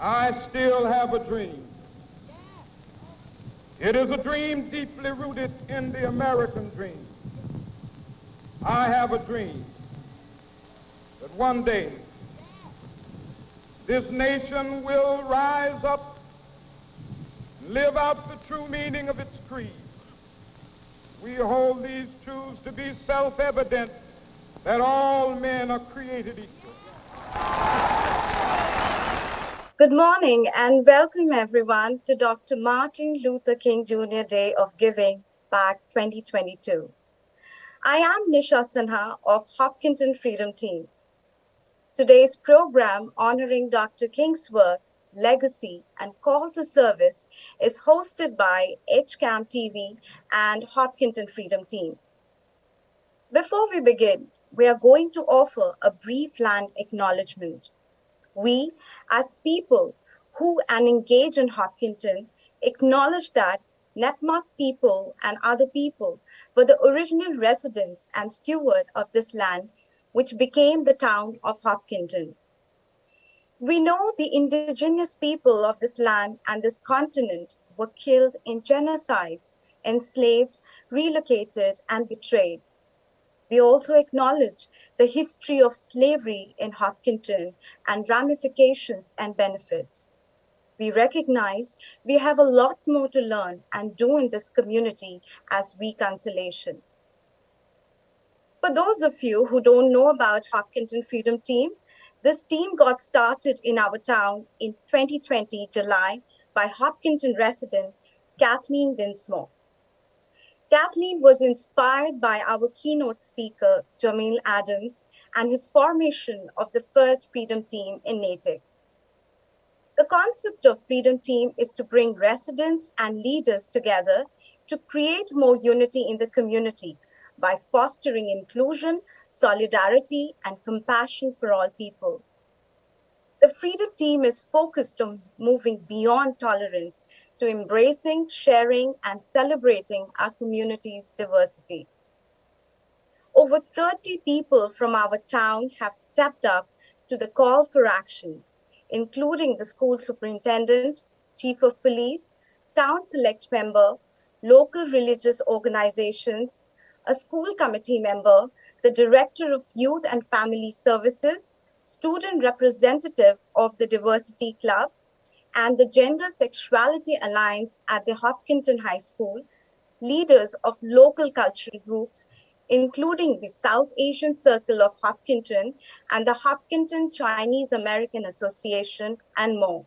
I still have a dream. It is a dream deeply rooted in the American dream. I have a dream that one day this nation will rise up and live out the true meaning of its creed. We hold these truths to be self-evident, that all men are created equal. Good morning and welcome everyone to Dr. Martin Luther King Jr. Day of Giving Back 2022. I am Nisha Sinha of Hopkinton Freedom Team. Today's program honoring Dr. King's work, legacy, and call to service is hosted by HCAM TV and Hopkinton Freedom Team. Before we begin, we are going to offer a brief land acknowledgement. We, as people who engage in Hopkinton, acknowledge that Nipmuc people and other people were the original residents and steward of this land, which became the town of Hopkinton. We know the indigenous people of this land and this continent were killed in genocides, enslaved, relocated, and betrayed. We also acknowledge the history of slavery in Hopkinton and ramifications and benefits. We recognize we have a lot more to learn and do in this community as reconciliation. For those of you who don't know about Hopkinton Freedom Team, this team got started in our town in 2020 July by Hopkinton resident Kathleen Dinsmore. Kathleen was inspired by our keynote speaker, Jamil Adams, and his formation of the first Freedom Team in Natick. The concept of Freedom Team is to bring residents and leaders together to create more unity in the community by fostering inclusion, solidarity, and compassion for all people. The Freedom Team is focused on moving beyond tolerance to embracing, sharing, and celebrating our community's diversity. Over 30 people from our town have stepped up to the call for action, including the school superintendent, chief of police, town select member, local religious organizations, a school committee member, the director of youth and family services, student representative of the Diversity Club, and the Gender Sexuality Alliance at the Hopkinton High School, leaders of local cultural groups, including the South Asian Circle of Hopkinton and the Hopkinton Chinese American Association, and more.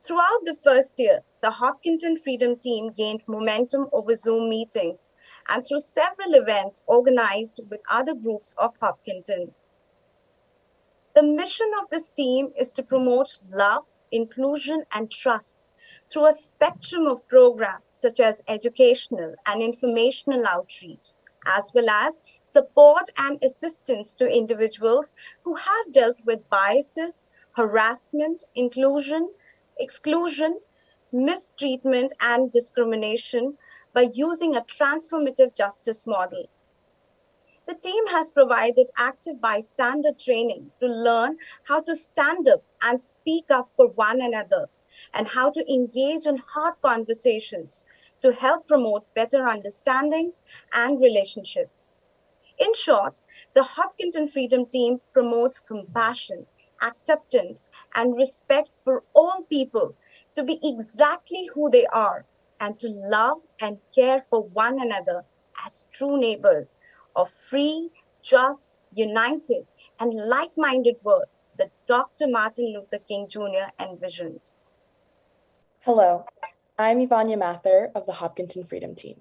Throughout the first year, the Hopkinton Freedom Team gained momentum over Zoom meetings and through several events organized with other groups of Hopkinton. The mission of this team is to promote love, inclusion, and trust through a spectrum of programs such as educational and informational outreach, as well as support and assistance to individuals who have dealt with biases, harassment, inclusion, exclusion, mistreatment, and discrimination by using a transformative justice model. The team has provided active bystander training to learn how to stand up and speak up for one another and how to engage in hard conversations to help promote better understandings and relationships. In short, the Hopkinton Freedom Team promotes compassion, acceptance, and respect for all people to be exactly who they are and to love and care for one another as true neighbors of free, just, united, and like-minded world that Dr. Martin Luther King Jr. envisioned. Hello, I'm Ivania Mather of the Hopkinton Freedom Team.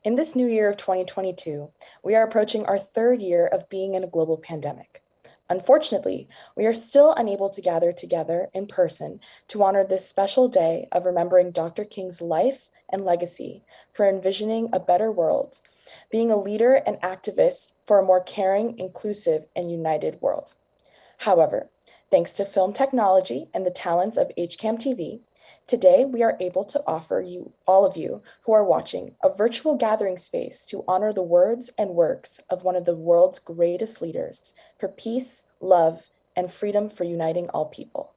In this new year of 2022, we are approaching our third year of being in a global pandemic. Unfortunately, we are still unable to gather together in person to honor this special day of remembering Dr. King's life and legacy for envisioning a better world, being a leader and activist for a more caring, inclusive, and united world. However, thanks to film technology and the talents of HCAM TV, today we are able to offer you, all of you who are watching, a virtual gathering space to honor the words and works of one of the world's greatest leaders for peace, love, and freedom for uniting all people.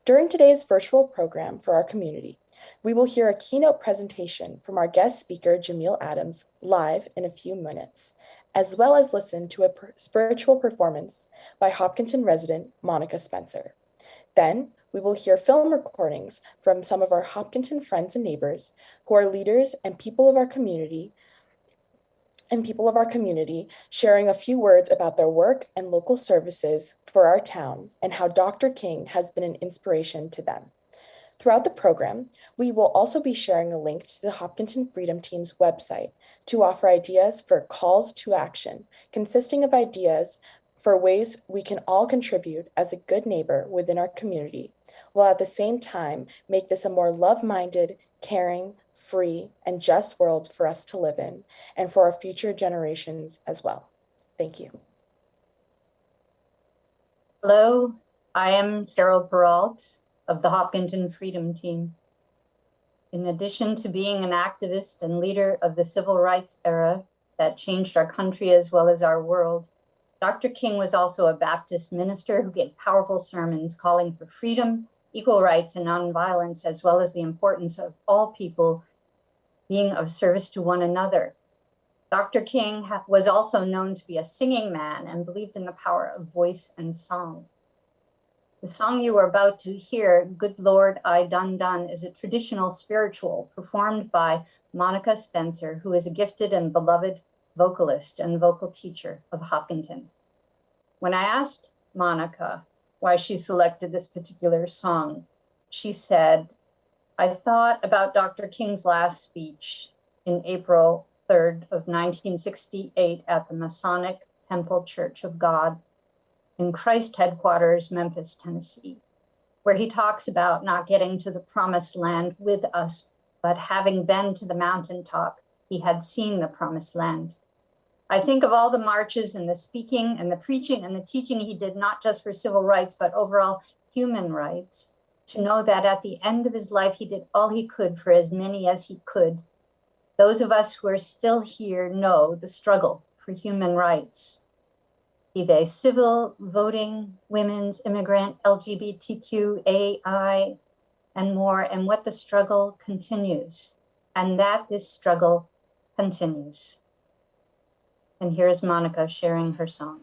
During today's virtual program for our community, we will hear a keynote presentation from our guest speaker, Jamil Adams, live in a few minutes, as well as listen to a spiritual performance by Hopkinton resident Monica Spencer. Then, we will hear film recordings from some of our Hopkinton friends and neighbors who are leaders and people of our community sharing a few words about their work and local services for our town and how Dr. King has been an inspiration to them. Throughout the program, we will also be sharing a link to the Hopkinton Freedom Team's website to offer ideas for calls to action, consisting of ideas for ways we can all contribute as a good neighbor within our community, while at the same time make this a more love-minded, caring, free, and just world for us to live in and for our future generations as well. Thank you. Hello, I am Cheryl Peralt of the Hopkinton Freedom Team. In addition to being an activist and leader of the civil rights era that changed our country as well as our world, Dr. King was also a Baptist minister who gave powerful sermons calling for freedom, equal rights, and nonviolence, as well as the importance of all people being of service to one another. Dr. King was also known to be a singing man and believed in the power of voice and song. The song you are about to hear, Good Lord, I Done Done, is a traditional spiritual performed by Monica Spencer, who is a gifted and beloved vocalist and vocal teacher of Hopkinton. When I asked Monica why she selected this particular song, she said, I thought about Dr. King's last speech in April 3rd of 1968 at the Masonic Temple Church of God in Christ Headquarters, Memphis, Tennessee, where he talks about not getting to the promised land with us, but having been to the mountaintop, he had seen the promised land. I think of all the marches and the speaking and the preaching and the teaching he did, not just for civil rights, but overall human rights, to know that at the end of his life, he did all he could for as many as he could. Those of us who are still here know the struggle for human rights, be they civil, voting, women's, immigrant, LGBTQ, AI, and more, and what the struggle continues, and that this struggle continues. And here's Monica sharing her song.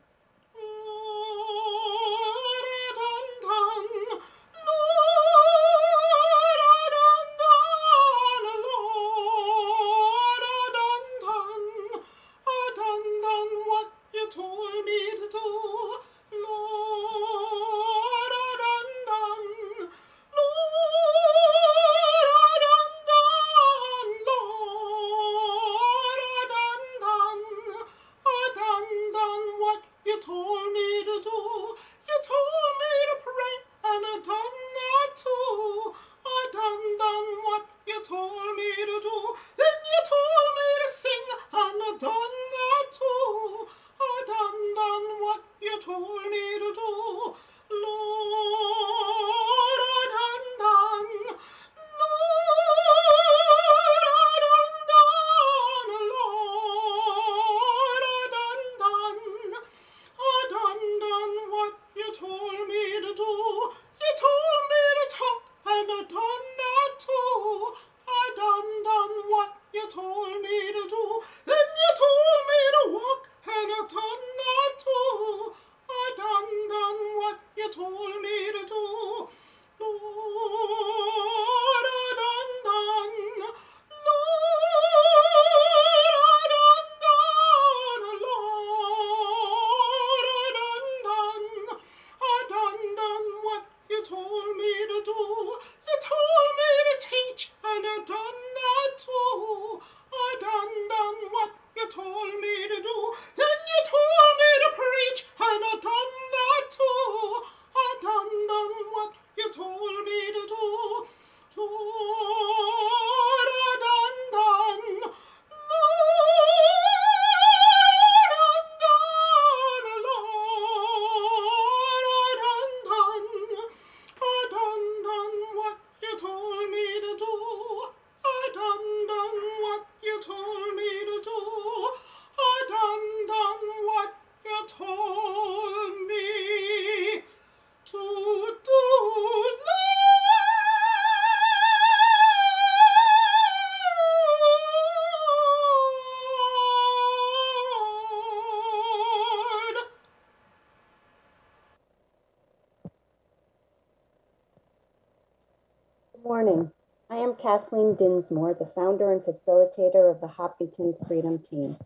Good morning. I am Kathleen Dinsmore, the founder and facilitator of the Hopkinton Freedom Team.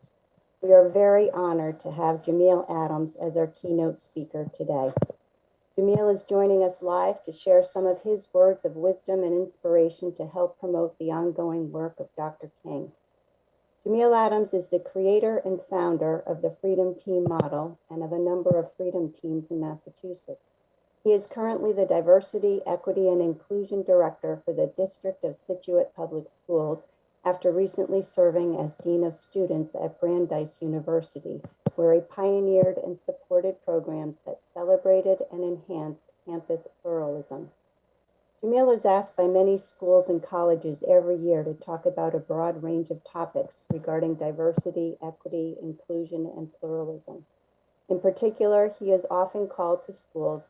We are very honored to have Jamil Adams as our keynote speaker today. Jamil is joining us live to share some of his words of wisdom and inspiration to help promote the ongoing work of Dr. King. Jamil Adams is the creator and founder of the Freedom Team model and of a number of Freedom Teams in Massachusetts. He is currently the Diversity, Equity, and Inclusion Director for the District of Scituate Public Schools after recently serving as Dean of Students at Brandeis University, where he pioneered and supported programs that celebrated and enhanced campus pluralism. Jamil is asked by many schools and colleges every year to talk about a broad range of topics regarding diversity, equity, inclusion, and pluralism. In particular, he is often called to schools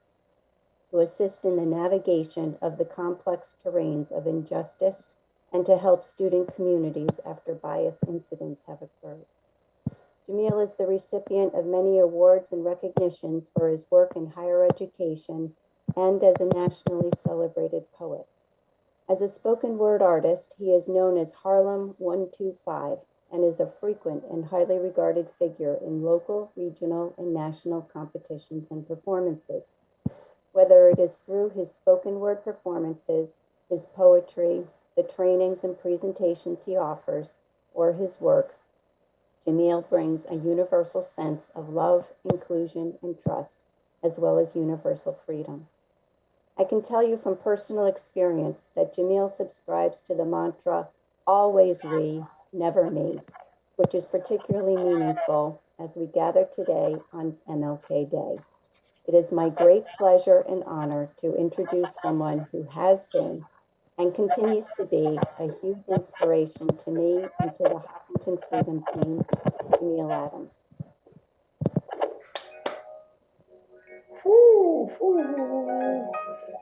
to assist in the navigation of the complex terrains of injustice and to help student communities after bias incidents have occurred. Jamil is the recipient of many awards and recognitions for his work in higher education and as a nationally celebrated poet. As a spoken word artist, he is known as Harlem 125 and is a frequent and highly regarded figure in local, regional, and national competitions and performances. Whether it is through his spoken word performances, his poetry, the trainings and presentations he offers, or his work, Jamil brings a universal sense of love, inclusion, and trust, as well as universal freedom. I can tell you from personal experience that Jamil subscribes to the mantra, always we, never me, which is particularly meaningful as we gather today on MLK Day. It is my great pleasure and honor to introduce someone who has been and continues to be a huge inspiration to me and to the Hopkinton Freedom Team, Jamil Adams.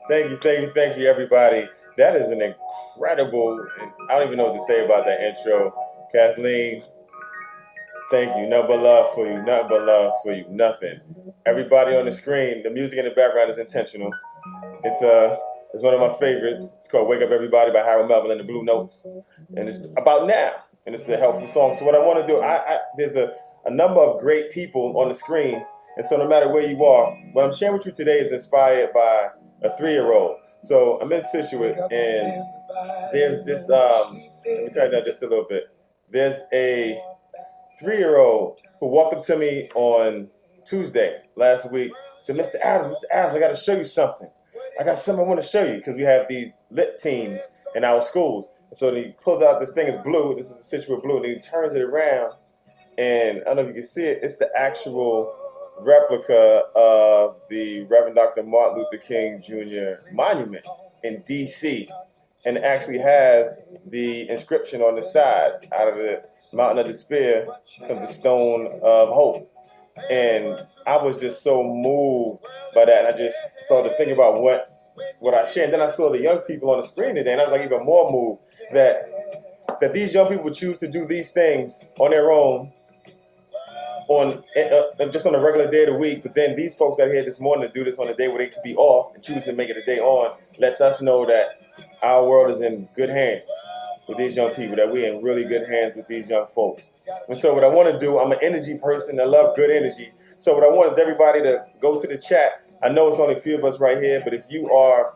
Thank you, everybody. That is an incredible, I don't even know what to say about that intro. Kathleen, thank you. Nothing but love for you. Nothing but love for you. Nothing. Everybody on the screen, the music in the background is intentional. It's one of my favorites. It's called Wake Up Everybody by Harold Melvin and the Blue Notes. And it's about now. And it's a helpful song. So what I want to do, there's a number of great people on the screen. And so no matter where you are, what I'm sharing with you today is inspired by a 3-year-old. So I'm in Scituate, and there's this, let me turn it down just a little bit. There's a 3-year-old who walked up to me on Tuesday last week, said, Mr. Adams, I got to show you something. I got something I want to show you, because we have these lit teams in our schools. And so he pulls out, this thing is blue, this is the Scituate blue, and he turns it around, and I don't know if you can see it, it's the actual replica of the Reverend Dr. Martin Luther King Jr. monument in D.C., and it actually has the inscription on the side, out of the mountain of despair comes the stone of hope. And I was just so moved by that, and I just started thinking about what I shared. And then I saw the young people on the screen today, and I was like even more moved that these young people would choose to do these things on their own, just on a regular day of the week. But then these folks that are here this morning to do this on a day where they could be off and choosing to make it a day on lets us know that our world is in good hands with these young people, that we're in really good hands with these young folks. And so what I want to do, I'm an energy person. I love good energy. So what I want is everybody to go to the chat. I know it's only a few of us right here, but if you are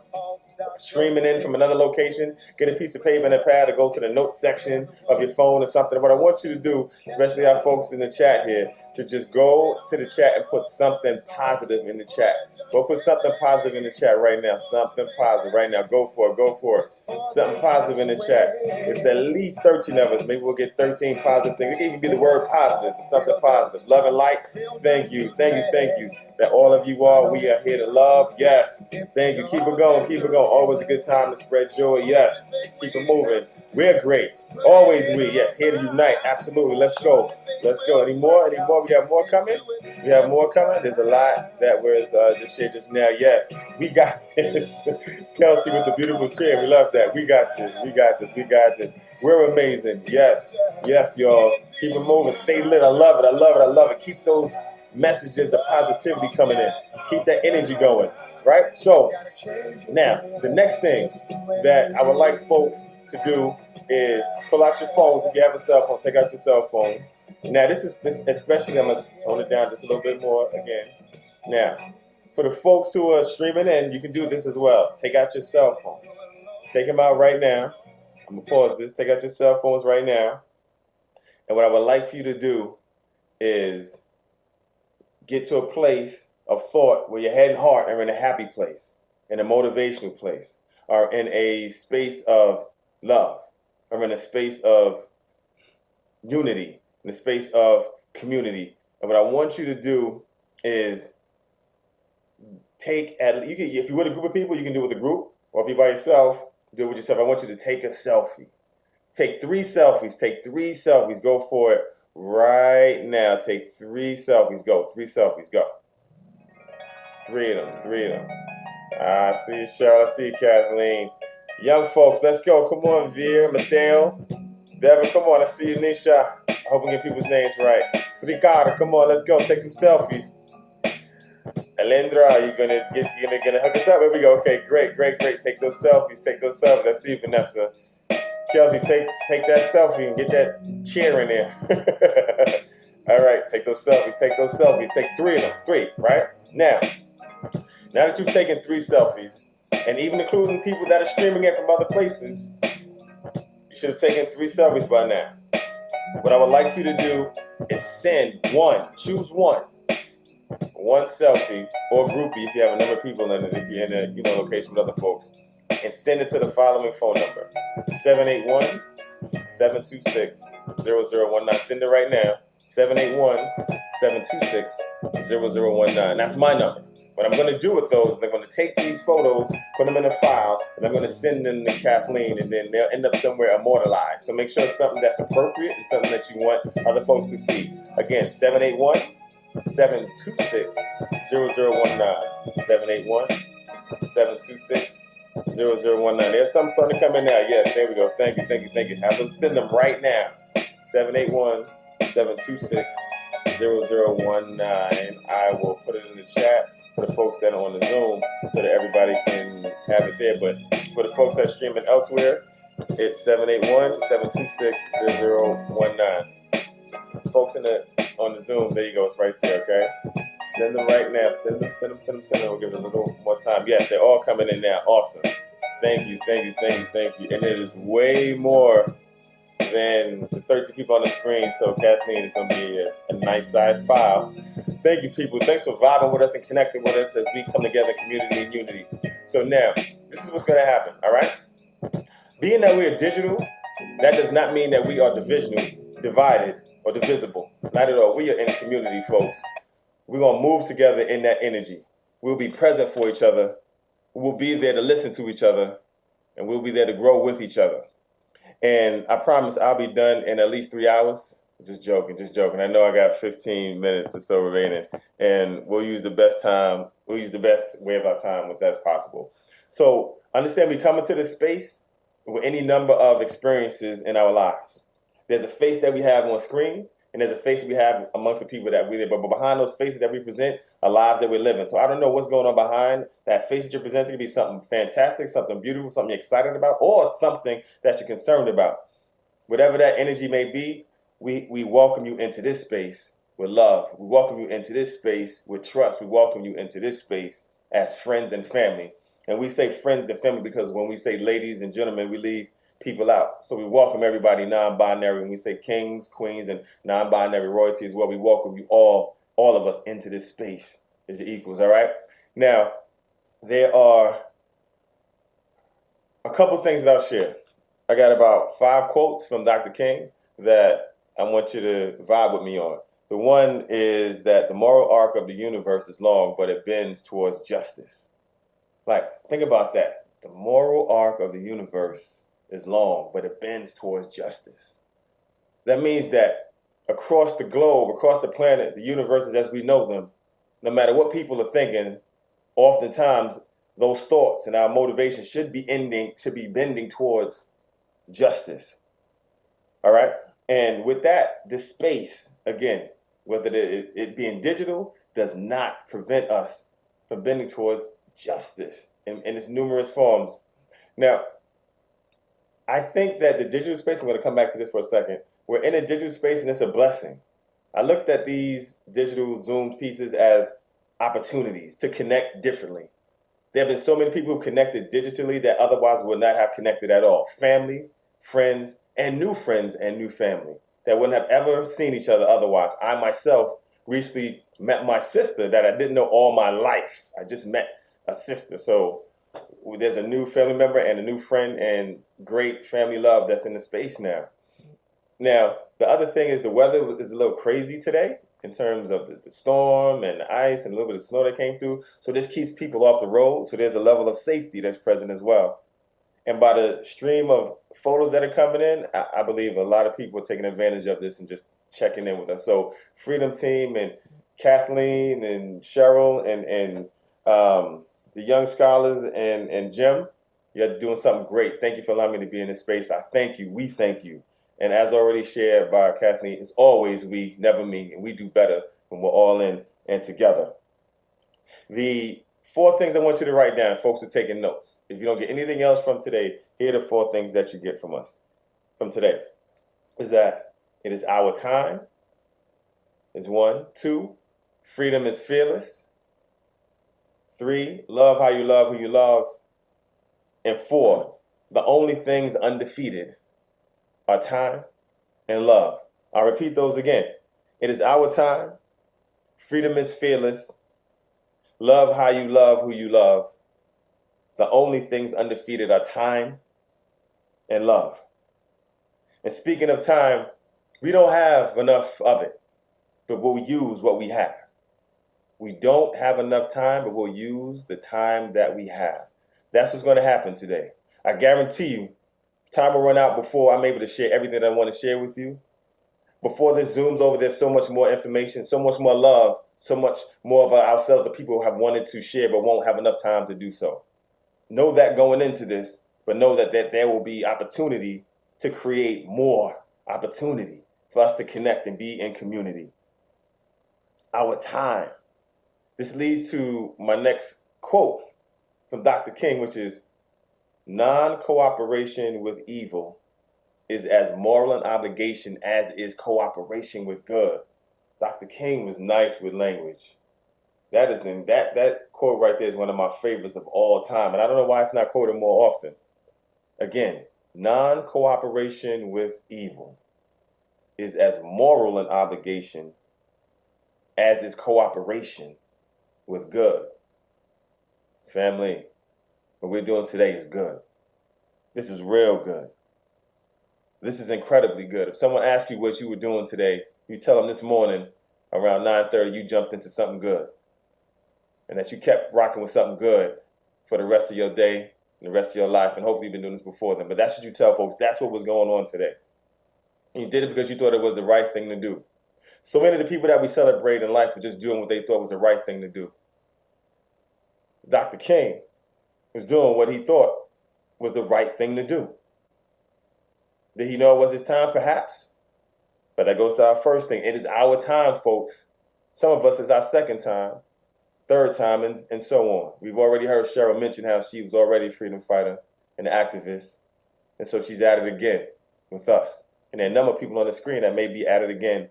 streaming in from another location, get a piece of paper and a pad, or go to the notes section of your phone or something. What I want you to do, especially our folks in the chat here, to just go to the chat and put something positive in the chat. Go put something positive in the chat right now. Something positive right now. Go for it. Something positive in the chat. It's at least 13 of us. Maybe we'll get 13 positive things. It can even be the word positive, but something positive. Love and light. Thank you. That all of you are, we are here to love. Yes. Thank you. Keep it going. Always a good time to spread joy. Yes. Keep it moving. We're great. Always we. Yes. Here to unite. Absolutely. Let's go. Any more? We have more coming? There's a lot that was just shared just now. Yes. We got this. Kelsey with the beautiful chair. We love that. We got this. We're amazing. Yes, y'all. Keep it moving. Stay lit. I love it. Keep those messages of positivity coming in. Keep that energy going, right? So now, the next thing that I would like folks to do is pull out your phones. If you have a cell phone, take out your cell phone. Now, this is especially, I'm going to tone it down just a little bit more again. Now, for the folks who are streaming in, you can do this as well. Take out your cell phones. Take them out right now. I'm going to pause this. Take out your cell phones right now. And what I would like for you to do is get to a place of thought where your head and heart are in a happy place, in a motivational place, or in a space of love, or in a space of unity, in a space of community. And what I want you to do is if you're with a group of people, you can do it with a group, or if you're by yourself, do it with yourself. I want you to take a selfie. Take 3 selfies. Take 3 selfies. Go for it right now. Take 3 selfies. Go. 3 selfies. Go. 3 of them. 3 of them. I see you, Cheryl. I see you, Kathleen. Young folks, let's go. Come on, Veer, Mateo, Devin. Come on. I see you, Nisha. I hope I get people's names right. Srikara, come on. Let's go. Take some selfies. Alendra, you're gonna hook us up. Here we go. Okay, great. Take those selfies. I see you, Vanessa. Kelsey, take that selfie and get that chair in there. All right, take those selfies. Take 3 of them. 3, right? Now that you've taken 3 selfies, and even including people that are streaming in from other places, you should have taken 3 selfies by now. What I would like for you to do is send choose one selfie or groupie if you have a number of people in it, if you're in a location with other folks, and send it to the following phone number: 781-726-0019. Send it right now. 781-726-0019. That's my number. What I'm going to do with those is I'm going to take these photos, put them in a file, and I'm going to send them to Kathleen, and then they'll end up somewhere immortalized. So make sure it's something that's appropriate and something that you want other folks to see. Again, 781-726-0019. 781-726-0019. There's something starting to come in now. Yes, there we go. Thank you. Have them send them right now. 781-726-0019. I will put it in the chat for the folks that are on the Zoom so that everybody can have it there. But for the folks that are streaming elsewhere, it's 781-726-0019. Folks on the Zoom, there you go. It's right there, okay? Send them right now. Send them. We'll give it a little more time. Yes, they're all coming in now. Awesome. Thank you. And it is way more than the 13 people on the screen, so Kathleen is going to be a nice size file. Thank you, people. Thanks for vibing with us and connecting with us as we come together in community and unity. So now, this is what's going to happen, all right? Being that we're digital, that does not mean that we are divided, or divisible. Not at all. We are in community, folks. We're going to move together in that energy. We'll be present for each other. We'll be there to listen to each other, and we'll be there to grow with each other. And I promise I'll be done in at least 3 hours. Just joking. I know I got 15 minutes or so remaining, and we'll use the best way of our time if that's possible. So understand, we come into this space with any number of experiences in our lives. There's a face that we have on screen, and there's a face we have amongst the people that we're there. But behind those faces that we present are lives that we're living. So I don't know what's going on behind that face that you're presenting. It could be something fantastic, something beautiful, something you're excited about, or something that you're concerned about. Whatever that energy may be, we welcome you into this space with love. We welcome you into this space with trust. We welcome you into this space as friends and family. And we say friends and family because when we say ladies and gentlemen, we leave people out. So we welcome everybody non-binary. When we say kings, queens, and non-binary royalty as well, we welcome you all of us into this space as your equals, all right? Now, there are a couple things that I'll share. I got about 5 quotes from Dr. King that I want you to vibe with me on. The one is that the moral arc of the universe is long, but it bends towards justice. Like, think about that. The moral arc of the universe is long, but it bends towards justice. That means that across the globe, across the planet, the universes as we know them, no matter what people are thinking, oftentimes those thoughts and our motivations should be bending towards justice. All right? And with that, this space, again, whether it being digital, does not prevent us from bending towards justice in its numerous forms. Now, I think that the digital space, I'm going to come back to this for a second. We're in a digital space and it's a blessing. I looked at these digital Zoom pieces as opportunities to connect differently. There have been so many people who've connected digitally that otherwise would not have connected at all. Family, friends, and new family that wouldn't have ever seen each other otherwise. I myself recently met my sister that I didn't know all my life. I just met a sister. So there's a new family member and a new friend and great family love that's in the space now. Now, the other thing is the weather is a little crazy today in terms of the storm and the ice and a little bit of snow that came through. So this keeps people off the road. So there's a level of safety that's present as well. And by the stream of photos that are coming in, I believe a lot of people are taking advantage of this and just checking in with us. So Freedom Team and Kathleen and Cheryl and the young scholars and Jim, you're doing something great. Thank you for allowing me to be in this space. I thank you. We thank you. And as already shared by Kathleen, it's always we, never me, and we do better when we're all in and together. The 4 things I want you to write down, folks are taking notes. If you don't get anything else from today, here are the 4 things that you get from us from today. Is that it is our time, is 1. 2, freedom is fearless. 3, love how you love who you love. And 4, the only things undefeated are time and love. I'll repeat those again. It is our time. Freedom is fearless. Love how you love who you love. The only things undefeated are time and love. And speaking of time, we don't have enough of it, but we'll use what we have. We don't have enough time, but we'll use the time that we have. That's what's going to happen today. I guarantee you, time will run out before I'm able to share everything I want to share with you. Before this Zoom's over, there's so much more information, so much more love, so much more of ourselves that people have wanted to share but won't have enough time to do so. Know that going into this, but know that there will be opportunity to create more opportunity for us to connect and be in community. Our time. This leads to my next quote from Dr. King, which is, non-cooperation with evil is as moral an obligation as is cooperation with good. Dr. King was nice with language. That quote right there is one of my favorites of all time, and I don't know why it's not quoted more often. Again, non-cooperation with evil is as moral an obligation as is cooperation with good. Family, what we're doing today is good. This is real good. This is incredibly good. If someone asks you what you were doing today, you tell them this morning around 9:30 you jumped into something good. And that you kept rocking with something good for the rest of your day and the rest of your life. And hopefully you've been doing this before then. But that's what you tell folks. That's what was going on today. And you did it because you thought it was the right thing to do. So many of the people that we celebrate in life were just doing what they thought was the right thing to do. Dr. King was doing what he thought was the right thing to do. Did he know it was his time? Perhaps. But that goes to our first thing. It is our time, folks. Some of us, it's our second time, third time, and so on. We've already heard Cheryl mention how she was already a freedom fighter and activist. And so she's at it again with us. And there are a number of people on the screen that may be at it again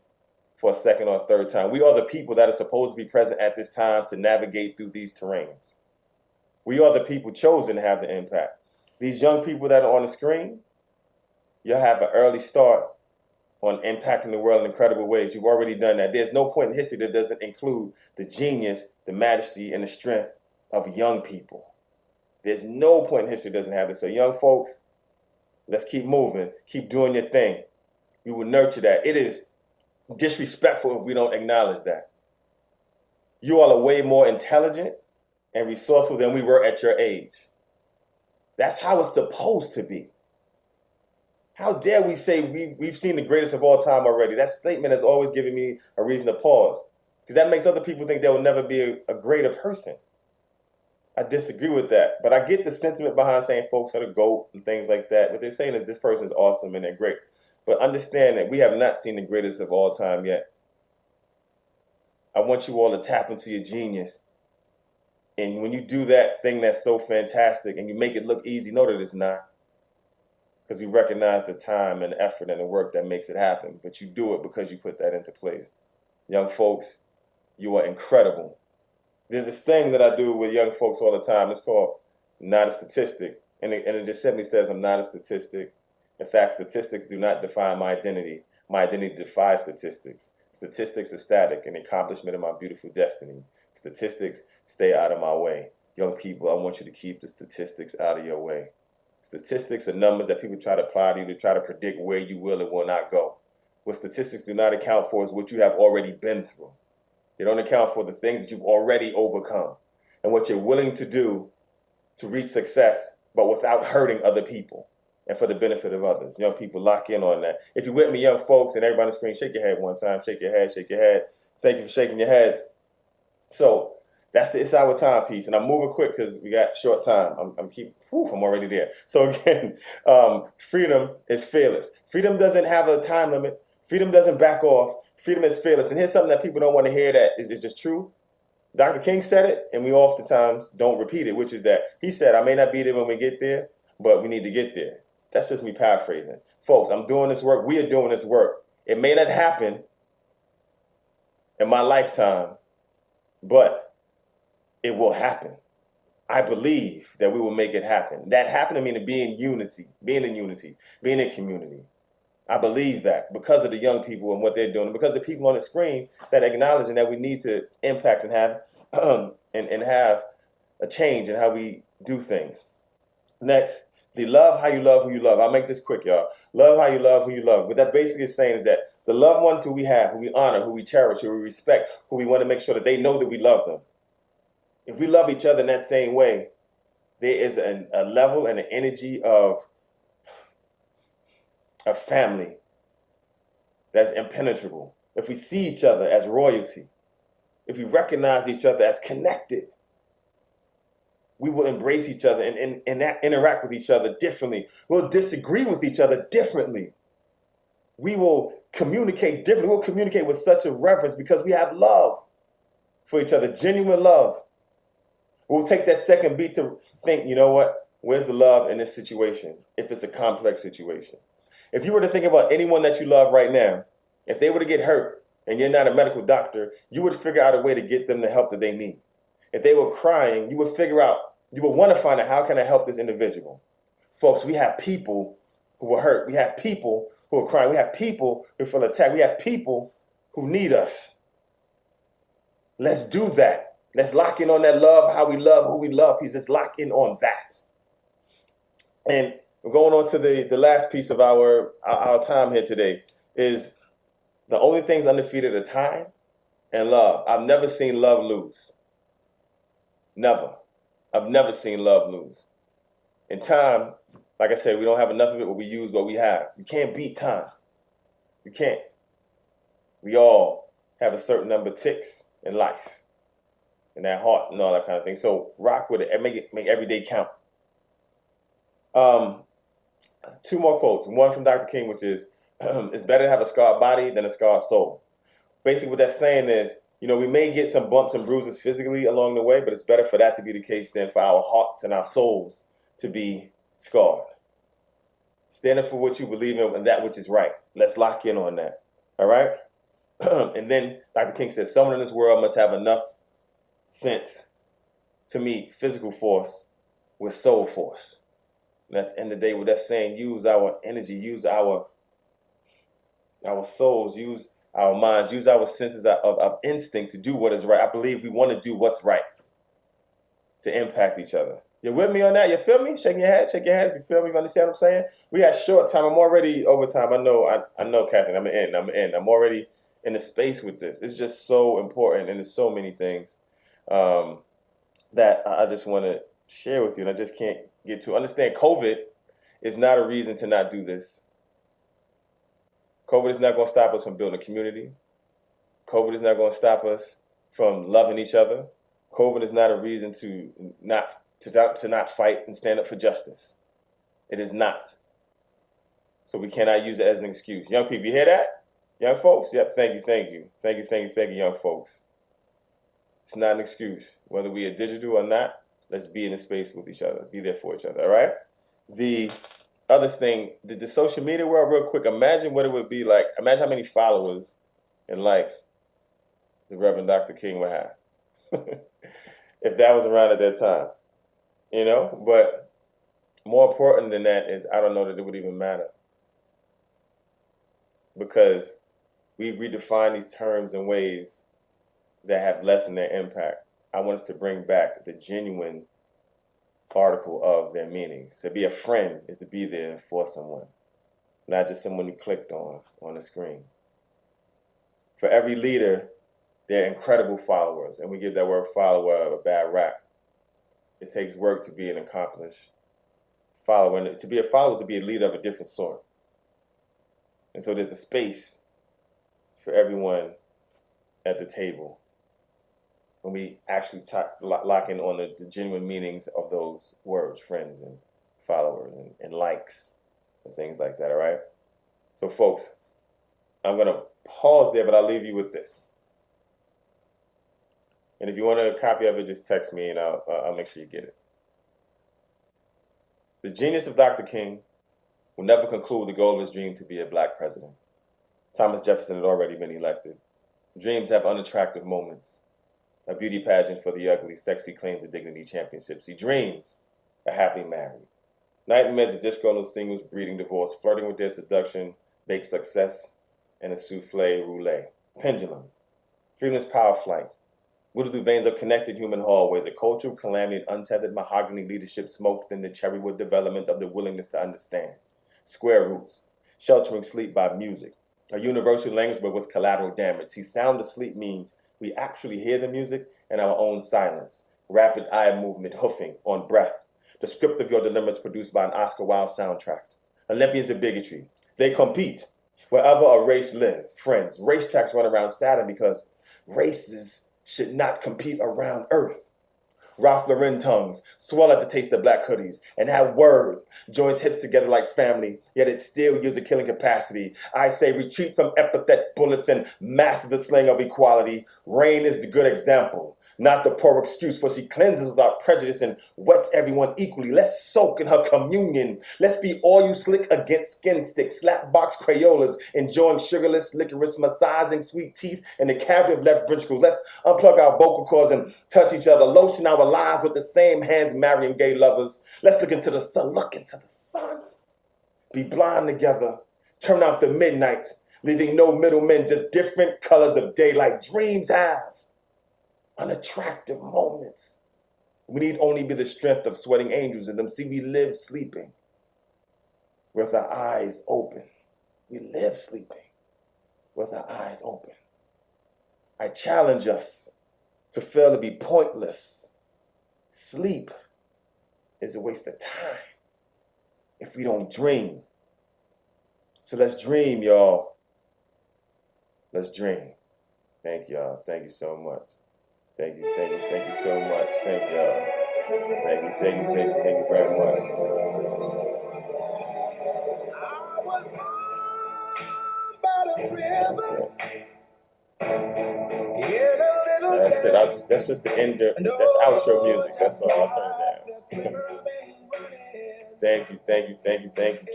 for a second or third time. We are the people that are supposed to be present at this time to navigate through these terrains. We are the people chosen to have the impact. These young people that are on the screen, you'll have an early start on impacting the world in incredible ways. You've already done that. There's no point in history that doesn't include the genius, the majesty, and the strength of young people. There's no point in history that doesn't have this. So young folks, let's keep moving. Keep doing your thing. We will nurture that. It is disrespectful if we don't acknowledge that. You all are way more intelligent and resourceful than we were at your age. That's how it's supposed to be. How dare we say we've seen the greatest of all time already? That statement has always given me a reason to pause, because that makes other people think there will never be a greater person. I disagree with that, but I get the sentiment behind saying folks are the GOAT and things like that. What they're saying is this person is awesome and they're great. But understand that we have not seen the greatest of all time yet. I want you all to tap into your genius. And when you do that thing that's so fantastic and you make it look easy, know that it's not. Because we recognize the time and effort and the work that makes it happen. But you do it because you put that into place. Young folks, you are incredible. There's this thing that I do with young folks all the time. It's called Not a Statistic. And it just simply says, I'm not a statistic. In fact, statistics do not define my identity. My identity defies statistics. Statistics are static, an accomplishment of my beautiful destiny. Statistics stay out of my way. Young people, I want you to keep the statistics out of your way. Statistics are numbers that people try to apply to you to try to predict where you will and will not go. What statistics do not account for is what you have already been through. They don't account for the things that you've already overcome and what you're willing to do to reach success, but without hurting other people and for the benefit of others. Young people, lock in on that. If you're with me, young folks, and everybody on the screen, shake your head one time. Shake your head, shake your head. Thank you for shaking your heads. So that's the It's Our Time piece. And I'm moving quick because we got short time. I'm already there. So again, freedom is fearless. Freedom doesn't have a time limit. Freedom doesn't back off. Freedom is fearless. And here's something that people don't want to hear that is just true. Dr. King said it, and we oftentimes don't repeat it, which is that he said, I may not be there when we get there, but we need to get there. That's just me paraphrasing. Folks, I'm doing this work. We are doing this work. It may not happen in my lifetime, but it will happen. I believe that we will make it happen. That happening meaning being in unity, being in community. I believe that because of the young people and what they're doing, because of the people on the screen that are acknowledging that we need to impact and have and have a change in how we do things. Next, the love how you love who you love. I'll make this quick, y'all. Love how you love who you love. What that basically is saying is that the loved ones who we have, who we honor, who we cherish, who we respect, who we want to make sure that they know that we love them. If we love each other in that same way, there is a level and an energy of a family that's impenetrable. If we see each other as royalty, if we recognize each other as connected, we will embrace each other and interact with each other differently. We'll disagree with each other differently. We will communicate differently. We'll communicate with such a reverence because we have love for each other, genuine love. We'll take that second beat to think, you know what? Where's the love in this situation if it's a complex situation? If you were to think about anyone that you love right now, if they were to get hurt and you're not a medical doctor, you would figure out a way to get them the help that they need. If they were crying, you would want to find out, how can I help this individual? Folks, we have people who are hurt. We have people who are crying. We have people who feel attacked. We have people who need us. Let's do that. Let's lock in on that love, how we love, who we love piece. Let's lock in on that. And we're going on to the last piece of our time here today is the only things undefeated are time and love. I've never seen love lose. Never. I've never seen love lose. In time, like I said, we don't have enough of it, but we use what we have. You can't beat time. You can't. We all have a certain number of ticks in life, in that heart and all that kind of thing. So rock with it and make every day count. Two more quotes. One from Dr. King, which is, it's better to have a scarred body than a scarred soul. Basically what that's saying is, we may get some bumps and bruises physically along the way, but it's better for that to be the case than for our hearts and our souls to be scarred. Standing for what you believe in and that which is right. Let's lock in on that. All right? And then Dr. King says, someone in this world must have enough sense to meet physical force with soul force. And at the end of the day, what that's saying, use our energy, use our souls, use our minds, use our senses of instinct to do what is right. I believe we want to do what's right to impact each other. You with me on that? You feel me? Shaking your head if you feel me. You understand what I'm saying? We got short time. I'm already over time. I know, Kathleen. I'm already in the space with this. It's just so important, and there's so many things that I just want to share with you, and I just can't get to. Understand, COVID is not a reason to not do this. COVID is not going to stop us from building a community. COVID is not going to stop us from loving each other. COVID is not a reason to not fight and stand up for justice. It is not. So we cannot use it as an excuse. Young people, you hear that? Young folks? Yep, thank you, young folks. It's not an excuse. Whether we are digital or not, let's be in the space with each other, be there for each other, all right? The other thing, the social media world, real quick, imagine what it would be like. Imagine how many followers and likes the Reverend Dr. King would have if that was around at that time, you know? But more important than that is I don't know that it would even matter, because we redefine these terms in ways that have lessened their impact. I want us to bring back the genuine article of their meanings. To be a friend is to be there for someone, not just someone you clicked on the screen. For every leader, they're incredible followers, and we give that word follower a bad rap. It takes work to be an accomplished follower, and to be a follower is to be a leader of a different sort. And so there's a space for everyone at the table when we actually lock in on the genuine meanings of those words, friends and followers and likes and things like that, all right? So folks, I'm gonna pause there, but I'll leave you with this. And if you want a copy of it, just text me and I'll make sure you get it. The genius of Dr. King will never conclude the goal of his dream to be a black president. Thomas Jefferson had already been elected. Dreams have unattractive moments. A beauty pageant for the ugly, sexy claim to dignity championships. He dreams are happily married. Nightmares of disgruntled singles breeding divorce, flirting with their seduction, bake success, and a souffle roulette. Pendulum. Freedom's power flight. Whittled through veins of connected human hallways, a cultural calamity and untethered mahogany leadership smoked in the cherrywood development of the willingness to understand. Square roots. Sheltering sleep by music. A universal language but with collateral damage. See, sound asleep means we actually hear the music in our own silence. Rapid eye movement, hoofing on breath. The script of your dilemmas produced by an Oscar Wilde soundtrack. Olympians of bigotry. They compete wherever a race live. Friends. Racetracks run around Saturn because races should not compete around Earth. Ralph Lauren tongues swell at the taste of black hoodies, and that word joins hips together like family, yet it still yields a killing capacity. I say retreat from epithet bullets and master the slang of equality. Rain is the good example, not the poor excuse, for she cleanses without prejudice and wets everyone equally. Let's soak in her communion. Let's be all you slick against skin sticks, slap box Crayolas, enjoying sugarless licorice, massaging sweet teeth in the cavity of left ventricle. Let's unplug our vocal cords and touch each other, lotion our lives with the same hands marrying gay lovers. Let's look into the sun, look into the sun. Be blind together, turn out the midnight, leaving no middlemen, just different colors of daylight. Dreams have unattractive moments. We need only be the strength of sweating angels in them. See, we live sleeping with our eyes open. We live sleeping with our eyes open. I challenge us to fail to be pointless. Sleep is a waste of time if we don't dream. So let's dream, y'all. Let's dream. Thank y'all. Thank you so much. Thank you so much. Thank y'all. Thank you very much. I was born by the river. That's it. That's just the end. That's outro music. That's all. I'll turn it down. Thank you,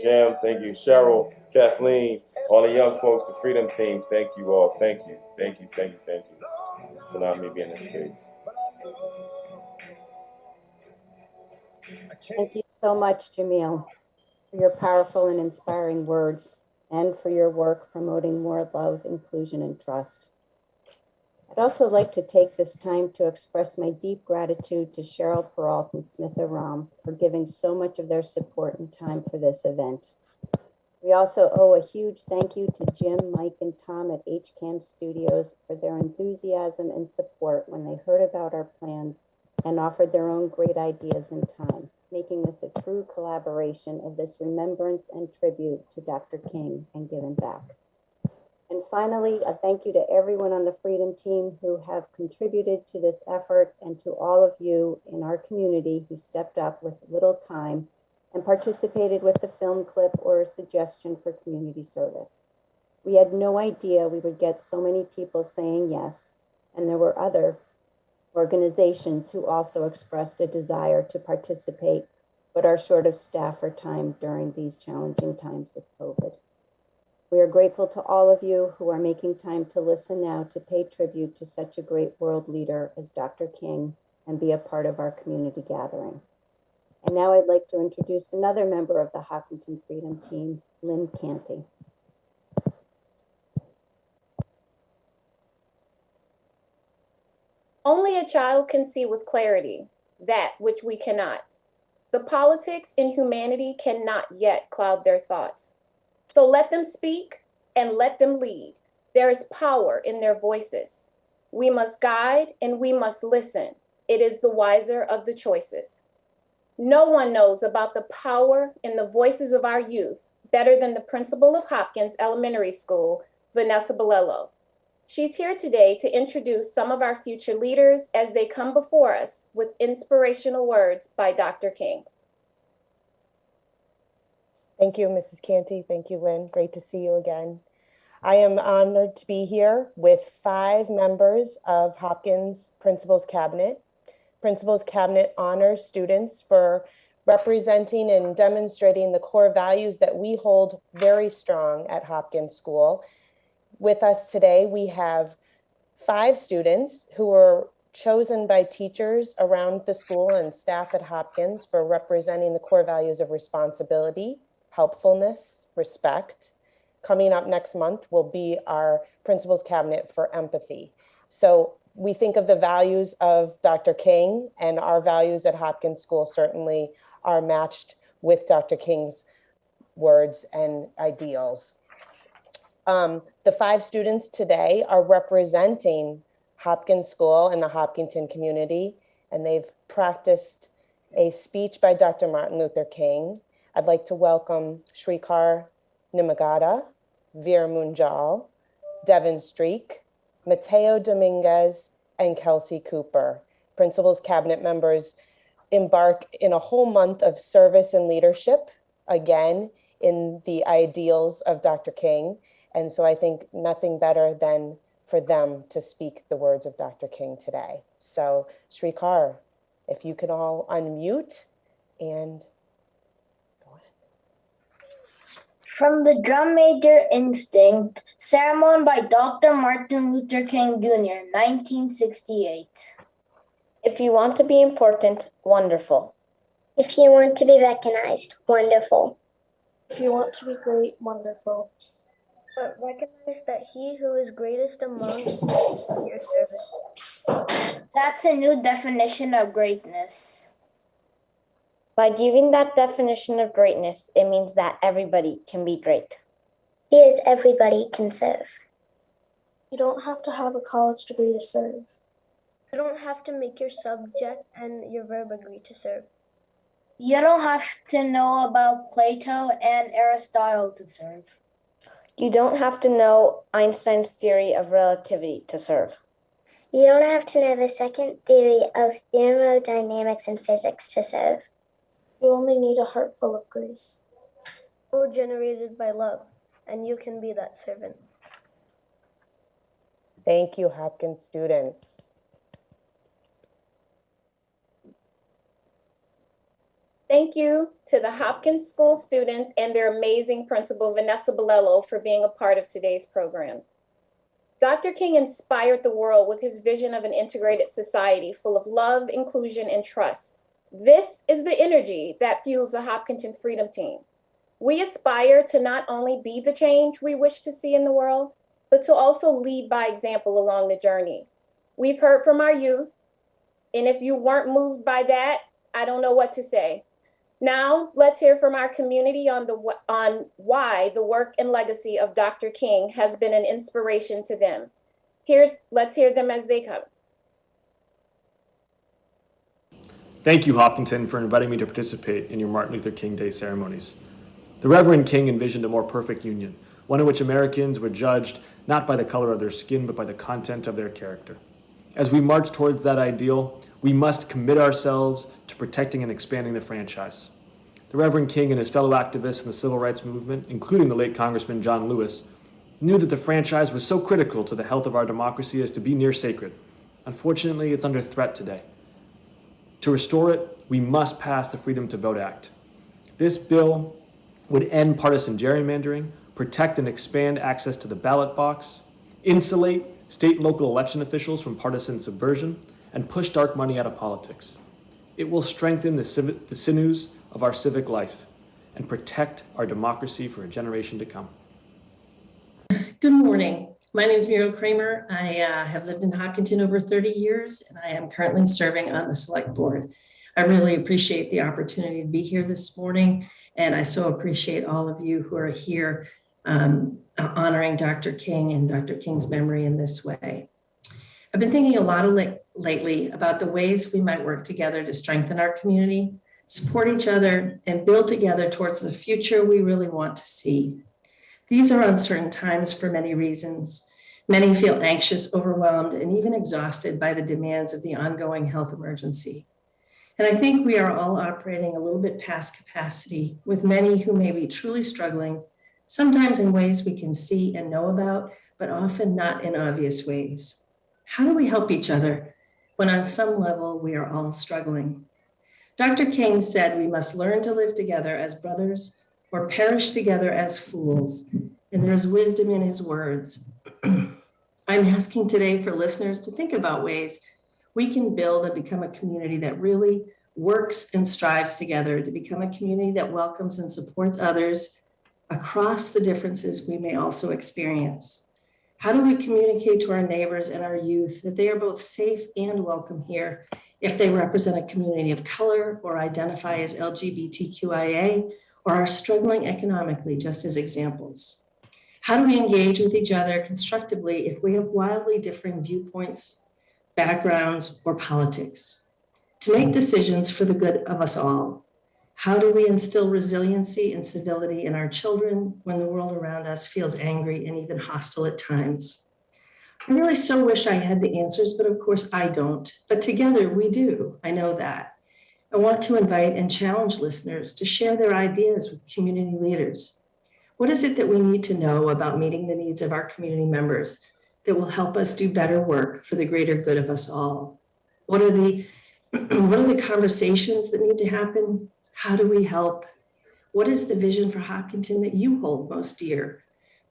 Jim. Thank you, Cheryl, Kathleen, all the young folks, the Freedom Team. Thank you all. Thank you for allowing me to be in this space. Thank you so much, Jamil, for your powerful and inspiring words and for your work promoting more love, inclusion, and trust. I'd also like to take this time to express my deep gratitude to Cheryl Peralt and Smitha Ram for giving so much of their support and time for this event. We also owe a huge thank you to Jim, Mike, and Tom at HCAM Studios for their enthusiasm and support when they heard about our plans and offered their own great ideas and time, making this a true collaboration of this remembrance and tribute to Dr. King and giving back. And finally, a thank you to everyone on the Freedom Team who have contributed to this effort, and to all of you in our community who stepped up with little time and participated with a film clip or a suggestion for community service. We had no idea we would get so many people saying yes, and there were other organizations who also expressed a desire to participate, but are short of staff or time during these challenging times with COVID. We are grateful to all of you who are making time to listen now to pay tribute to such a great world leader as Dr. King and be a part of our community gathering. And now I'd like to introduce another member of the Hopkinton Freedom Team, Lynn Canty. Only a child can see with clarity that which we cannot. The politics and humanity cannot yet cloud their thoughts. So let them speak and let them lead. There is power in their voices. We must guide and we must listen. It is the wiser of the choices. No one knows about the power in the voices of our youth better than the principal of Hopkins Elementary School, Vanessa Bolello. She's here today to introduce some of our future leaders as they come before us with inspirational words by Dr. King. Thank you, Mrs. Canty. Thank you, Lynn. Great to see you again. I am honored to be here with 5 members of Hopkins Principal's Cabinet. Principal's Cabinet honors students for representing and demonstrating the core values that we hold very strong at Hopkins School. With us today, we have 5 students who were chosen by teachers around the school and staff at Hopkins for representing the core values of responsibility, helpfulness, respect. Coming up next month will be our Principal's Cabinet for empathy. So we think of the values of Dr. King, and our values at Hopkins School certainly are matched with Dr. King's words and ideals. The 5 students today are representing Hopkins School and the Hopkinton community, and they've practiced a speech by Dr. Martin Luther King. I'd like to welcome Shrikar Nimagata, Veer Munjal, Devin Streak, Mateo Dominguez, and Kelsey Cooper. Principal's Cabinet members embark in a whole month of service and leadership, again, in the ideals of Dr. King. And so I think nothing better than for them to speak the words of Dr. King today. So Shrikar, if you can all unmute and go ahead. From the Drum Major Instinct, sermon by Dr. Martin Luther King Jr., 1968. If you want to be important, wonderful. If you want to be recognized, wonderful. If you want to be great, wonderful. But recognize that he who is greatest among you is at your service. That's a new definition of greatness. By giving that definition of greatness, it means that everybody can be great. He is everybody can serve. You don't have to have a college degree to serve. You don't have to make your subject and your verb agree to serve. You don't have to know about Plato and Aristotle to serve. You don't have to know Einstein's theory of relativity to serve. You don't have to know the second theory of thermodynamics and physics to serve. You only need a heart full of grace, all generated by love, and you can be that servant. Thank you, Hopkins students. Thank you to the Hopkins School students and their amazing principal, Vanessa Bolello, for being a part of today's program. Dr. King inspired the world with his vision of an integrated society full of love, inclusion, and trust. This is the energy that fuels the Hopkinton Freedom Team. We aspire to not only be the change we wish to see in the world, but to also lead by example along the journey. We've heard from our youth, and if you weren't moved by that, I don't know what to say. Now, let's hear from our community on why the work and legacy of Dr. King has been an inspiration to them. Let's hear them as they come. Thank you, Hopkinton, for inviting me to participate in your Martin Luther King Day ceremonies. The Reverend King envisioned a more perfect union, one in which Americans were judged not by the color of their skin, but by the content of their character. As we march towards that ideal, we must commit ourselves to protecting and expanding the franchise. The Reverend King and his fellow activists in the civil rights movement, including the late Congressman John Lewis, knew that the franchise was so critical to the health of our democracy as to be near sacred. Unfortunately, it's under threat today. To restore it, we must pass the Freedom to Vote Act. This bill would end partisan gerrymandering, protect and expand access to the ballot box, insulate state and local election officials from partisan subversion, and push dark money out of politics. It will strengthen the sinews of our civic life and protect our democracy for a generation to come. Good morning. My name is Muriel Kramer. I have lived in Hopkinton over 30 years, and I am currently serving on the select board. I really appreciate the opportunity to be here this morning, and I so appreciate all of you who are here honoring Dr. King and Dr. King's memory in this way. I've been thinking a lot lately about the ways we might work together to strengthen our community, support each other, and build together towards the future we really want to see. These are uncertain times for many reasons. Many feel anxious, overwhelmed, and even exhausted by the demands of the ongoing health emergency. And I think we are all operating a little bit past capacity, with many who may be truly struggling, sometimes in ways we can see and know about, but often not in obvious ways. How do we help each other when on some level we are all struggling? Dr. King said we must learn to live together as brothers or perish together as fools, and there's wisdom in his words. I'm asking today for listeners to think about ways we can build and become a community that really works and strives together, to become a community that welcomes and supports others across the differences we may also experience. How do we communicate to our neighbors and our youth that they are both safe and welcome here if they represent a community of color or identify as LGBTQIA or are struggling economically, just as examples? How do we engage with each other constructively if we have wildly differing viewpoints, backgrounds, or politics? To make decisions for the good of us all, how do we instill resiliency and civility in our children when the world around us feels angry and even hostile at times? I really so wish I had the answers, but of course I don't. But together we do, I know that. I want to invite and challenge listeners to share their ideas with community leaders. What is it that we need to know about meeting the needs of our community members that will help us do better work for the greater good of us all? What are the conversations that need to happen? How do we help? What is the vision for Hopkinton that you hold most dear?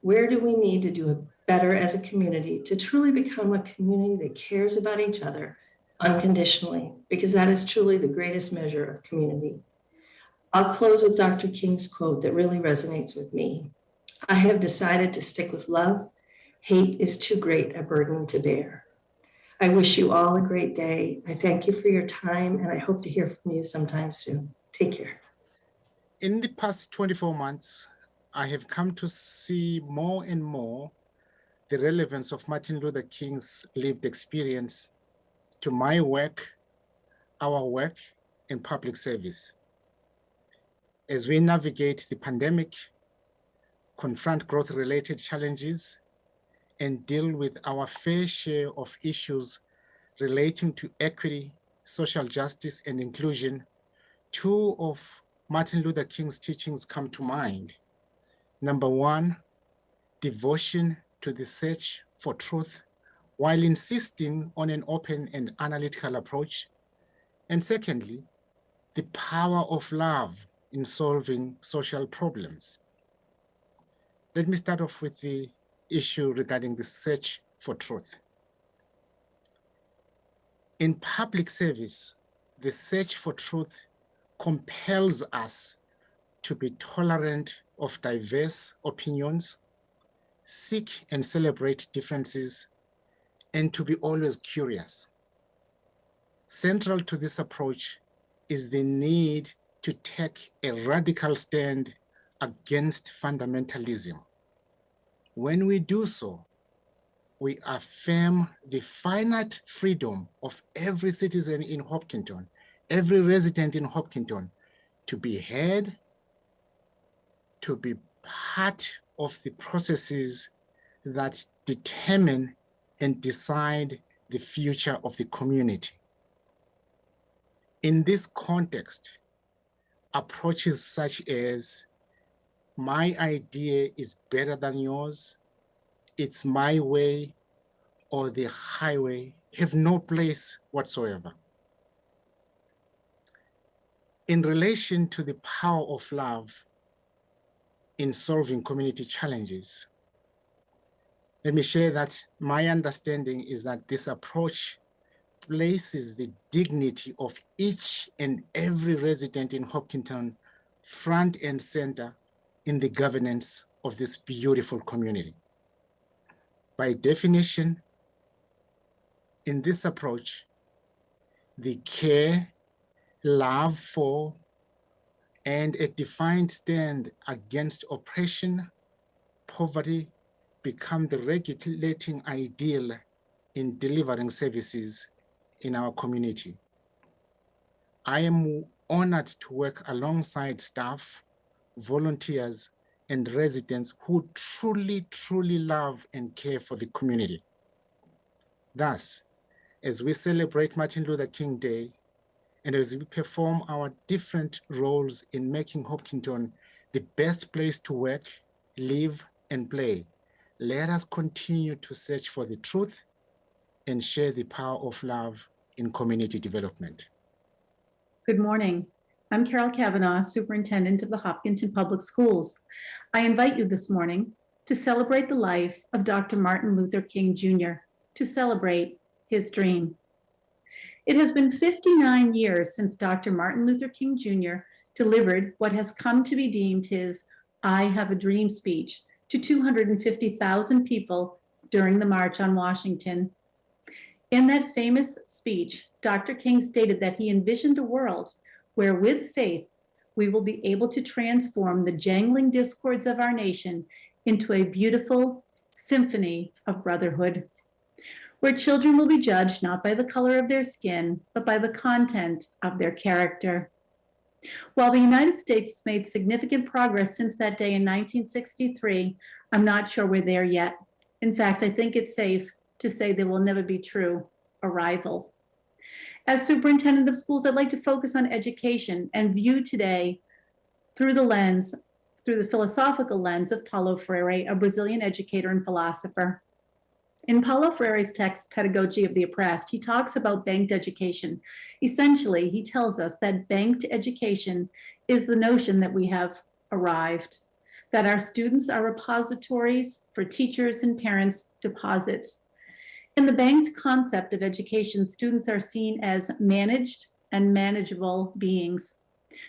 Where do we need to do better as a community to truly become a community that cares about each other unconditionally? Because that is truly the greatest measure of community. I'll close with Dr. King's quote that really resonates with me. I have decided to stick with love. Hate is too great a burden to bear. I wish you all a great day. I thank you for your time, and I hope to hear from you sometime soon. Take care. In the past 24 months, I have come to see more and more the relevance of Martin Luther King's lived experience to my work, our work in public service. As we navigate the pandemic, confront growth-related challenges, and deal with our fair share of issues relating to equity, social justice, and inclusion, two of Martin Luther King's teachings come to mind. Number one, devotion to the search for truth while insisting on an open and analytical approach. And secondly, the power of love in solving social problems. Let me start off with the issue regarding the search for truth. In public service, the search for truth compels us to be tolerant of diverse opinions, seek and celebrate differences, and to be always curious. Central to this approach is the need to take a radical stand against fundamentalism. When we do so, we affirm the finite freedom of every citizen in Hopkinton, every resident in Hopkinton, to be heard, to be part of the processes that determine and decide the future of the community. In this context, approaches such as, my idea is better than yours, it's my way, or the highway have no place whatsoever. In relation to the power of love in solving community challenges, let me share that my understanding is that this approach places the dignity of each and every resident in Hopkinton front and center in the governance of this beautiful community. By definition, in this approach, the care, love for, and a defined stand against oppression, poverty, become the regulating ideal in delivering services in our community. I am honored to work alongside staff, volunteers, and residents who truly, truly love and care for the community. Thus, as we celebrate Martin Luther King Day, and as we perform our different roles in making Hopkinton the best place to work, live, and play, let us continue to search for the truth and share the power of love in community development. Good morning. I'm Carol Kavanaugh, Superintendent of the Hopkinton Public Schools. I invite you this morning to celebrate the life of Dr. Martin Luther King Jr., to celebrate his dream. It has been 59 years since Dr. Martin Luther King Jr. delivered what has come to be deemed his I Have a Dream speech to 250,000 people during the March on Washington. In that famous speech, Dr. King stated that he envisioned a world where, with faith, we will be able to transform the jangling discords of our nation into a beautiful symphony of brotherhood, where children will be judged not by the color of their skin, but by the content of their character. While the United States has made significant progress since that day in 1963, I'm not sure we're there yet. In fact, I think it's safe to say there will never be true arrival. As superintendent of schools, I'd like to focus on education and view today through the philosophical lens of Paulo Freire, a Brazilian educator and philosopher. In Paulo Freire's text, Pedagogy of the Oppressed, he talks about banked education. Essentially, he tells us that banked education is the notion that we have arrived, that our students are repositories for teachers and parents' deposits. In the banked concept of education, students are seen as managed and manageable beings.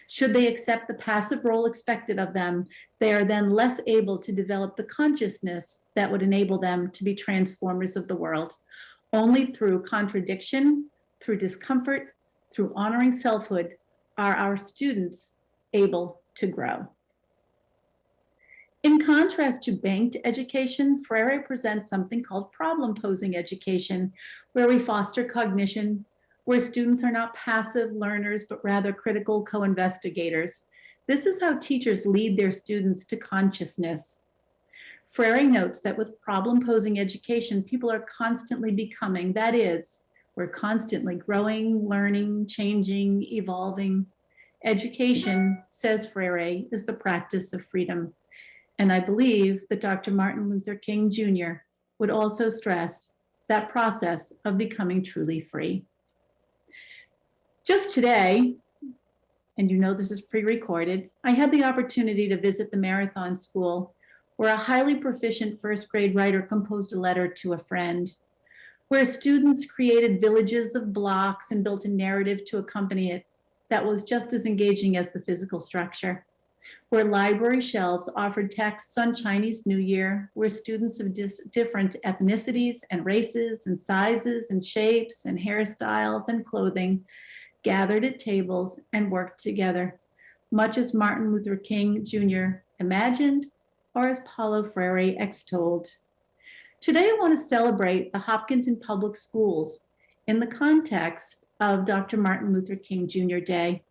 Should they accept the passive role expected of them, they are then less able to develop the consciousness that would enable them to be transformers of the world. Only through contradiction, through discomfort, through honoring selfhood are our students able to grow. In contrast to banked education, Freire presents something called problem-posing education, where we foster cognition, where students are not passive learners, but rather critical co-investigators. This is how teachers lead their students to consciousness. Freire notes that with problem-posing education, people are constantly becoming, that is, we're constantly growing, learning, changing, evolving. Education, says Freire, is the practice of freedom. And I believe that Dr. Martin Luther King Jr. would also stress that process of becoming truly free. Just today, and you know this is pre-recorded, I had the opportunity to visit the Marathon School, where a highly proficient first grade writer composed a letter to a friend, where students created villages of blocks and built a narrative to accompany it that was just as engaging as the physical structure, where library shelves offered texts on Chinese New Year, where students of different ethnicities and races and sizes and shapes and hairstyles and clothing gathered at tables and worked together, much as Martin Luther King Jr. imagined or as Paulo Freire extolled. Today, I want to celebrate the Hopkinton Public Schools in the context of Dr. Martin Luther King Jr. Day.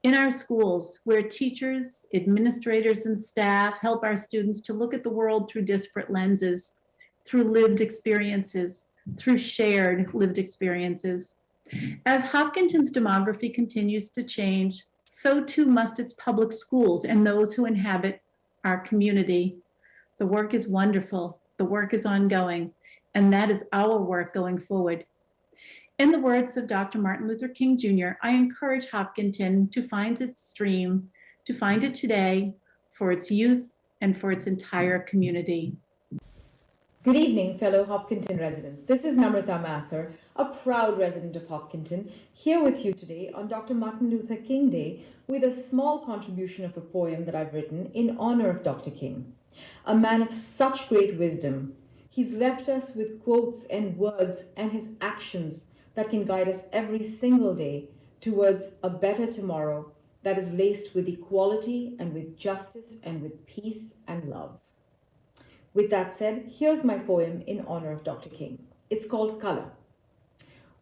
In our schools, where teachers, administrators, and staff help our students to look at the world through disparate lenses, through lived experiences, through shared lived experiences. As Hopkinton's demography continues to change, so too must its public schools and those who inhabit our community. The work is wonderful, the work is ongoing, and that is our work going forward In the words of Dr. Martin Luther King Jr., I encourage Hopkinton to find its dream, to find it today for its youth and for its entire community. Good evening, fellow Hopkinton residents. This is Namrata Mathur, a proud resident of Hopkinton, here with you today on Dr. Martin Luther King Day with a small contribution of a poem that I've written in honor of Dr. King. A man of such great wisdom, he's left us with quotes and words and his actions that can guide us every single day towards a better tomorrow that is laced with equality and with justice and with peace and love. With that said, here's my poem in honor of Dr. King. It's called Color.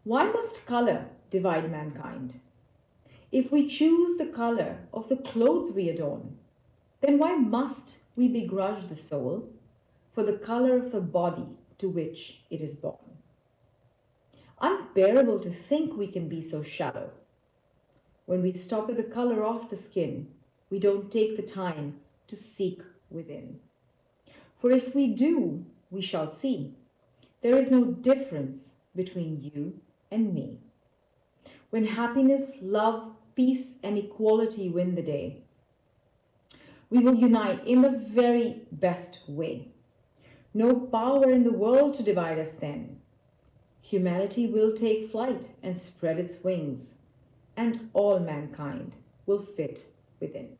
Why must color divide mankind? If we choose the color of the clothes we adorn, then why must we begrudge the soul for the color of the body to which it is born? Unbearable to think we can be so shallow. When we stop at the color of the skin, we don't take the time to seek within. For if we do, we shall see there is no difference between you and me. When happiness, love, peace, and equality win the day, we will unite in the very best way. No power in the world to divide us then. Humanity will take flight and spread its wings, and all mankind will fit within.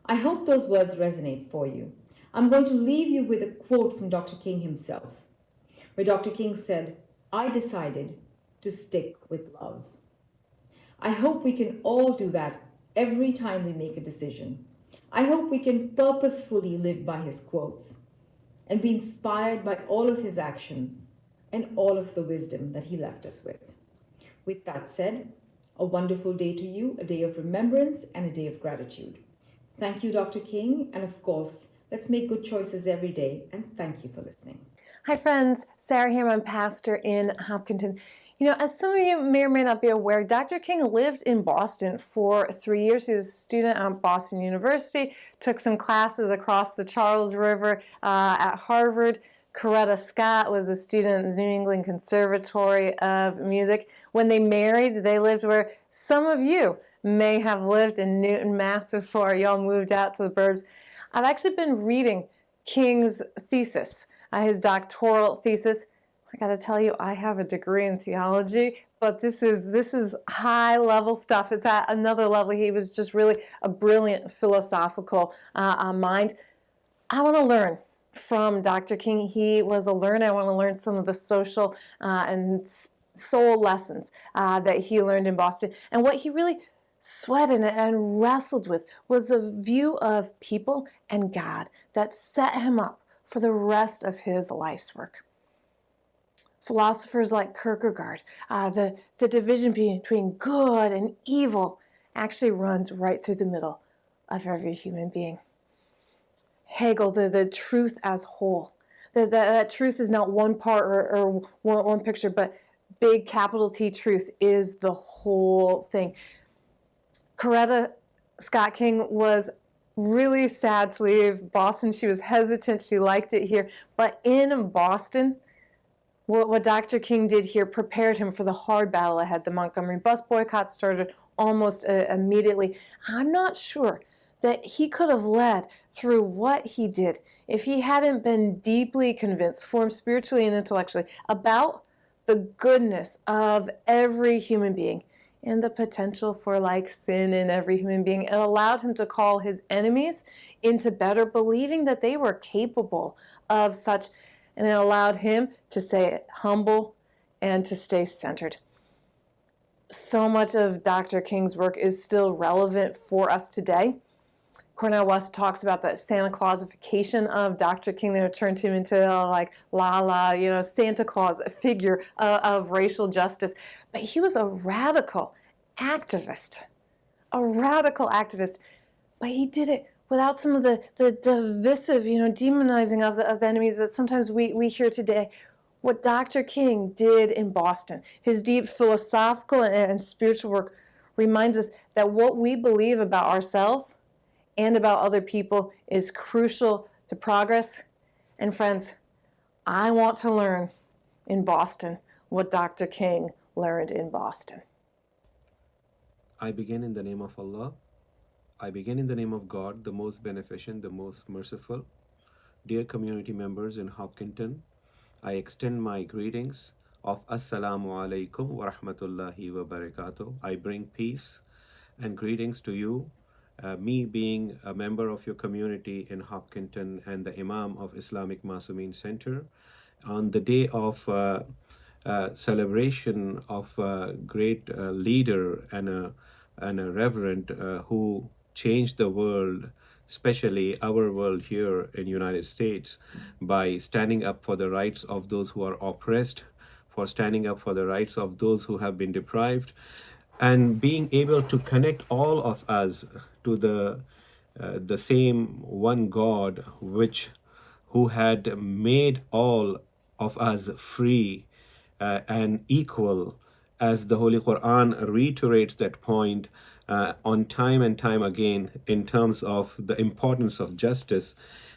I hope those words resonate for you. I'm going to leave you with a quote from Dr. King himself, where Dr. King said, "I decided to stick with love." I hope we can all do that every time we make a decision. I hope we can purposefully live by his quotes and be inspired by all of his actions and all of the wisdom that he left us with. With that said, a wonderful day to you, a day of remembrance and a day of gratitude. Thank you, Dr. King, and of course, let's make good choices every day, and thank you for listening. Hi friends, Sarah here, I'm pastor in Hopkinton. You know, as some of you may or may not be aware, Dr. King lived in Boston for 3 years. He was a student at Boston University, took some classes across the Charles River at Harvard. Coretta Scott was a student in the New England Conservatory of Music. When they married, they lived where some of you may have lived in Newton, Mass before y'all moved out to the burbs. I've actually been reading King's thesis, his doctoral thesis. I got to tell you, I have a degree in theology, but this is high level stuff. It's at another level. He was just really a brilliant philosophical mind. I want to learn from Dr. King. He was a learner. I want to learn some of the social and soul lessons that he learned in Boston. And what he really sweated and wrestled with was a view of people and God that set him up for the rest of his life's work. Philosophers like Kierkegaard, the division between good and evil actually runs right through the middle of every human being. Hegel, the truth as whole. That truth is not one part or one picture, but big capital T truth is the whole thing. Coretta Scott King was really sad to leave Boston. She was hesitant. She liked it here. But in Boston, what Dr. King did here prepared him for the hard battle ahead. The Montgomery bus boycott started almost immediately. I'm not sure that he could have led through what he did if he hadn't been deeply convinced, formed spiritually and intellectually, about the goodness of every human being and the potential for sin in every human being. It allowed him to call his enemies into better, believing that they were capable of such, and it allowed him to stay humble and to stay centered. So much of Dr. King's work is still relevant for us today. Cornel West talks about the Santa Clausification of Dr. King. They turned him into Santa Claus, a figure of racial justice. But he was a radical activist, but he did it without some of the divisive, demonizing of the enemies that sometimes we hear today. What Dr. King did in Boston, his deep philosophical and spiritual work, reminds us that what we believe about ourselves and about other people is crucial to progress. And friends, I want to learn in Boston what Dr. King learned in Boston. I begin in the name of Allah. I begin in the name of God, the most beneficent, the most merciful. Dear community members in Hopkinton, I extend my greetings of Assalamu alaikum wa rahmatullahi wa barakatuh. I bring peace and greetings to you, me being a member of your community in Hopkinton and the Imam of Islamic Masumin Center, on the day of celebration of a great leader and a reverend who changed the world, especially our world here in United States, by standing up for the rights of those who are oppressed, for standing up for the rights of those who have been deprived, and being able to connect all of us to the same one God, who had made all of us free and equal, as the Holy Quran reiterates that point on time and time again in terms of the importance of justice.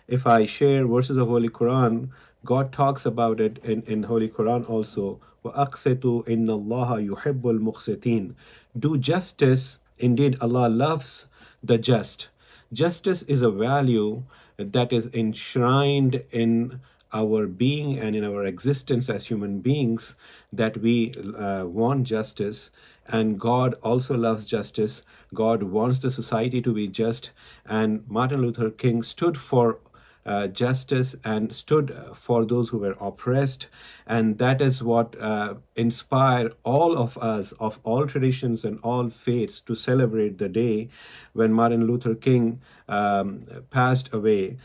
If I share verses of Holy Quran, God talks about it in Holy Quran also. وَأَقْسِطُوا إِنَّ اللَّهَ يُحِبُّ الْمُقْسِطِينَ. Do justice, indeed Allah loves the just. Justice is a value that is enshrined in our being and in our existence as human beings, that we want justice, and God also loves justice. God wants the society to be just, and Martin Luther King stood for justice and stood for those who were oppressed, and that is what inspired all of us of all traditions and all faiths to celebrate the day when Martin Luther King passed away.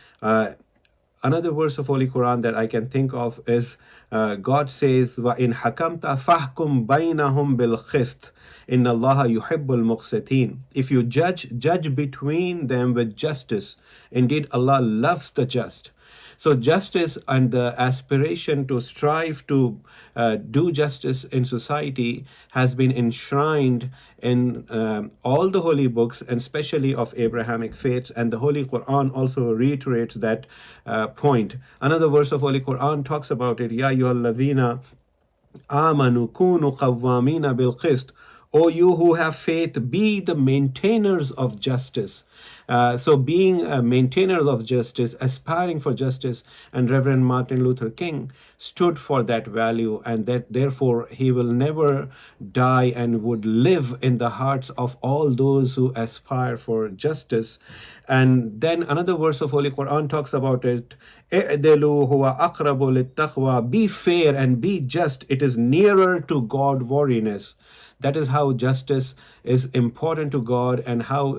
Another verse of Holy Quran that I can think of is God says, وَإِنْ حَكَمْتَ فَحْكُمْ بَيْنَهُمْ بِالْقِسْطِ إِنَّ اللَّهَ يُحِبُّ الْمُقْسِطِينَ. If you judge between them with justice, indeed Allah loves the just. So justice and the aspiration to strive to do justice in society has been enshrined in all the holy books, and especially of Abrahamic faiths, and the Holy Quran also reiterates that point. Another verse of Holy Quran talks about it. Ya ayyuhalladhina amanu kunu qawwamina bil qist. O you who have faith, be the maintainers of justice. So being a maintainer of justice, aspiring for justice, and Reverend Martin Luther King stood for that value, and that therefore he will never die and would live in the hearts of all those who aspire for justice. And then another verse of Holy Quran talks about it. "I'dilu huwa aqrabu littaqwa." Be fair and be just. It is nearer to God-wariness. That is how justice is important to God, and how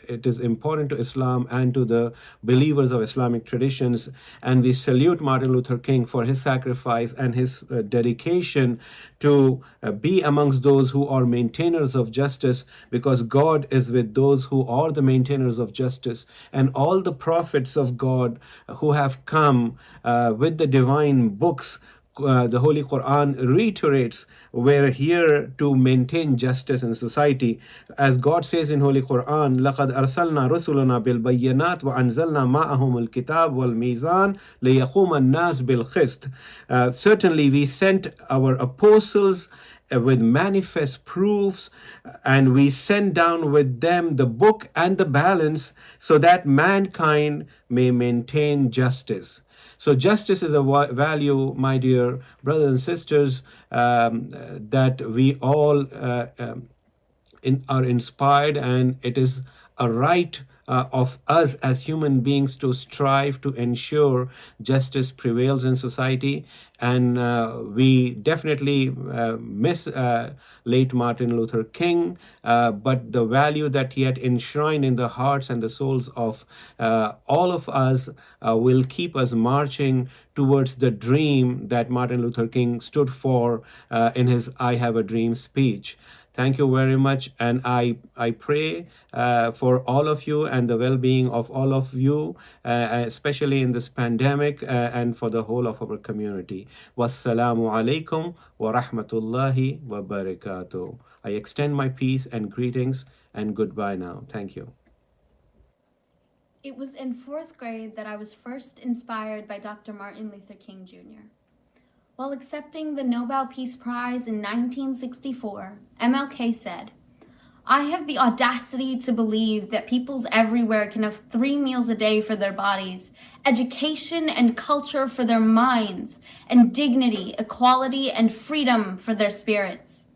it is important to Islam and to the believers of Islamic traditions. And we salute Martin Luther King for his sacrifice and his dedication to be amongst those who are maintainers of justice, because God is with those who are the maintainers of justice. And all the prophets of God who have come with the divine books, the Holy Quran reiterates, we're here to maintain justice in society. As God says in Holy Quran, لَقَدْ أَرْسَلْنَا رُسُلُنَا بِالْبَيِّنَاتِ وَأَنزَلْنَا مَعَهُمُ الْكِتَابَ وَالْمِيزَانَ لِيَقُومَ النَّاسُ بِالْقِسْطِ. Certainly we sent our apostles with manifest proofs, and we sent down with them the book and the balance, so that mankind may maintain justice. So justice is a value, my dear brothers and sisters, that we all are inspired, and it is a right of us as human beings to strive to ensure justice prevails in society. And we definitely miss late Martin Luther King, but the value that he had enshrined in the hearts and the souls of all of us will keep us marching towards the dream that Martin Luther King stood for in his I Have a Dream speech. Thank you very much, and I pray for all of you and the well-being of all of you, especially in this pandemic, and for the whole of our community. Wassalamu alaikum wa rahmatullahi wa barakatuh. I extend my peace and greetings, and goodbye now. Thank you. It was in 4th grade that I was first inspired by Dr. Martin Luther King Jr. While accepting the Nobel Peace Prize in 1964, MLK said, "I have the audacity to believe that peoples everywhere can have 3 meals a day for their bodies, education and culture for their minds, and dignity, equality, and freedom for their spirits."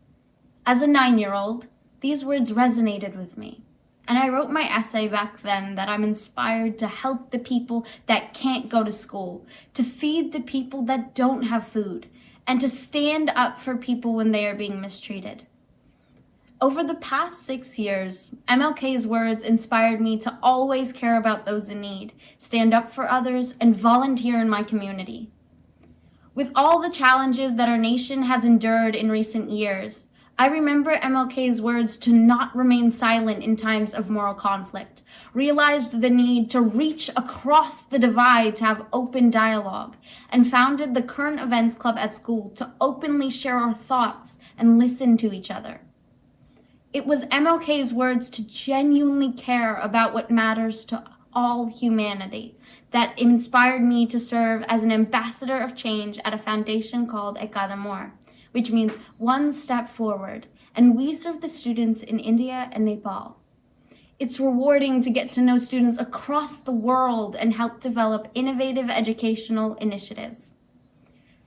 As a 9-year-old, these words resonated with me, and I wrote my essay back then that I'm inspired to help the people that can't go to school, to feed the people that don't have food, and to stand up for people when they are being mistreated. Over the past 6 years, MLK's words inspired me to always care about those in need, stand up for others, and volunteer in my community. With all the challenges that our nation has endured in recent years, I remember MLK's words to not remain silent in times of moral conflict, realized the need to reach across the divide to have open dialogue, and founded the Current Events Club at school to openly share our thoughts and listen to each other. It was MLK's words to genuinely care about what matters to all humanity that inspired me to serve as an ambassador of change at a foundation called Ekadamor, which means one step forward, and we serve the students in India and Nepal. It's rewarding to get to know students across the world and help develop innovative educational initiatives.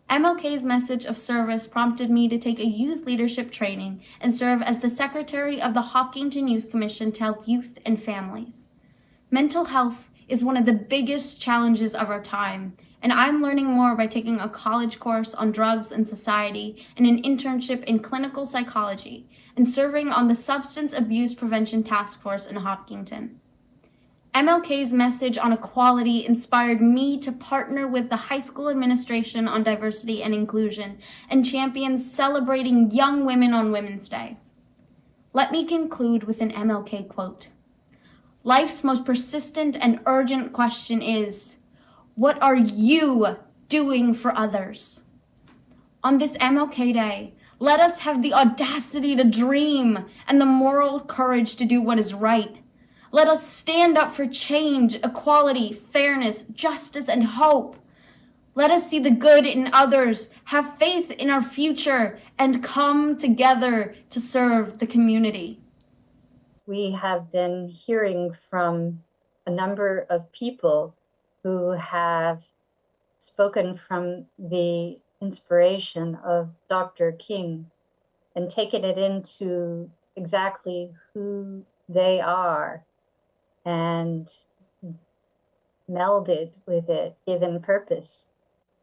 MLK's message of service prompted me to take a youth leadership training and serve as the secretary of the Hopkinton Youth Commission to help youth and families. Mental health is one of the biggest challenges of our time, and I'm learning more by taking a college course on drugs and society and an internship in clinical psychology and serving on the Substance Abuse Prevention Task Force in Hopkinton. MLK's message on equality inspired me to partner with the high school administration on diversity and inclusion and champion celebrating young women on Women's Day. Let me conclude with an MLK quote. "Life's most persistent and urgent question is, what are you doing for others?" On this MLK Day, let us have the audacity to dream and the moral courage to do what is right. Let us stand up for change, equality, fairness, justice, and hope. Let us see the good in others, have faith in our future, and come together to serve the community. We have been hearing from a number of people who have spoken from the inspiration of Dr. King and taken it into exactly who they are and melded with it, given purpose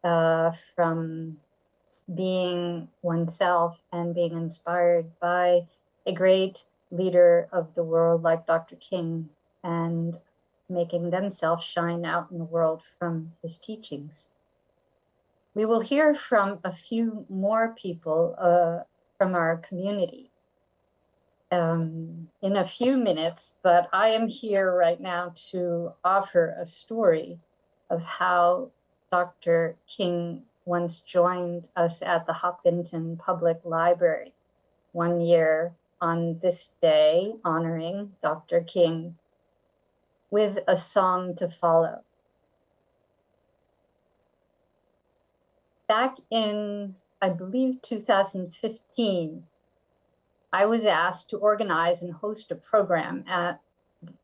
from being oneself and being inspired by a great leader of the world like Dr. King and making themselves shine out in the world from his teachings. We will hear from a few more people from our community in a few minutes, but I am here right now to offer a story of how Dr. King once joined us at the Hopkinton Public Library one year on this day, honoring Dr. King, with a song to follow. Back in, I believe, 2015, I was asked to organize and host a program at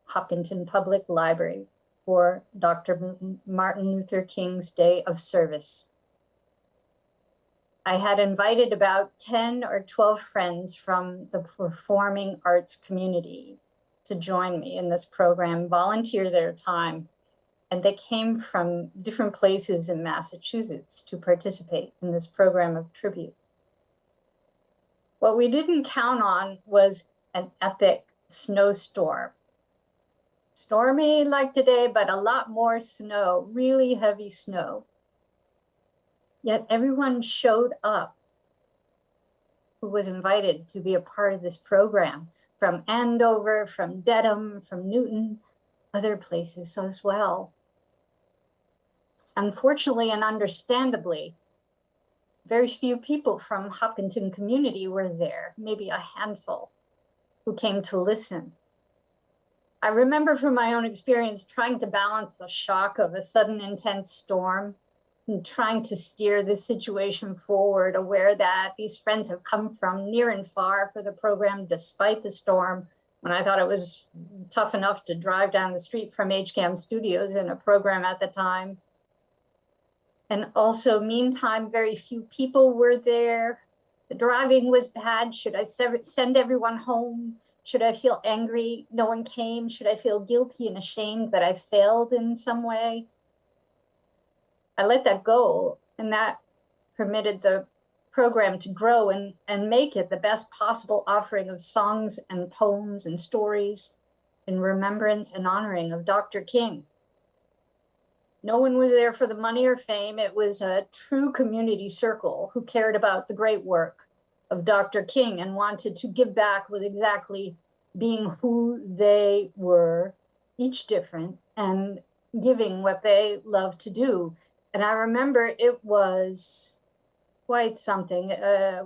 Hopkinton Public Library for Dr. Martin Luther King's Day of Service. I had invited about 10 or 12 friends from the performing arts community to join me in this program, volunteer their time, and they came from different places in Massachusetts to participate in this program of tribute. What we didn't count on was an epic snowstorm. Stormy like today, but a lot more snow, really heavy snow. Yet everyone showed up who was invited to be a part of this program, from Andover, from Dedham, from Newton, other places as well. Unfortunately and understandably, very few people from Hopkinton community were there, maybe a handful who came to listen. I remember from my own experience trying to balance the shock of a sudden intense storm and trying to steer this situation forward, aware that these friends have come from near and far for the program despite the storm, when I thought it was tough enough to drive down the street from HCAM Studios in a program at the time. And also, meantime, very few people were there. The driving was bad. Should I send everyone home? Should I feel angry no one came? Should I feel guilty and ashamed that I failed in some way? I let that go, and that permitted the program to grow and make it the best possible offering of songs and poems and stories in remembrance and honoring of Dr. King. No one was there for the money or fame. It was a true community circle who cared about the great work of Dr. King and wanted to give back with exactly being who they were, each different, and giving what they loved to do. And I remember it was quite something,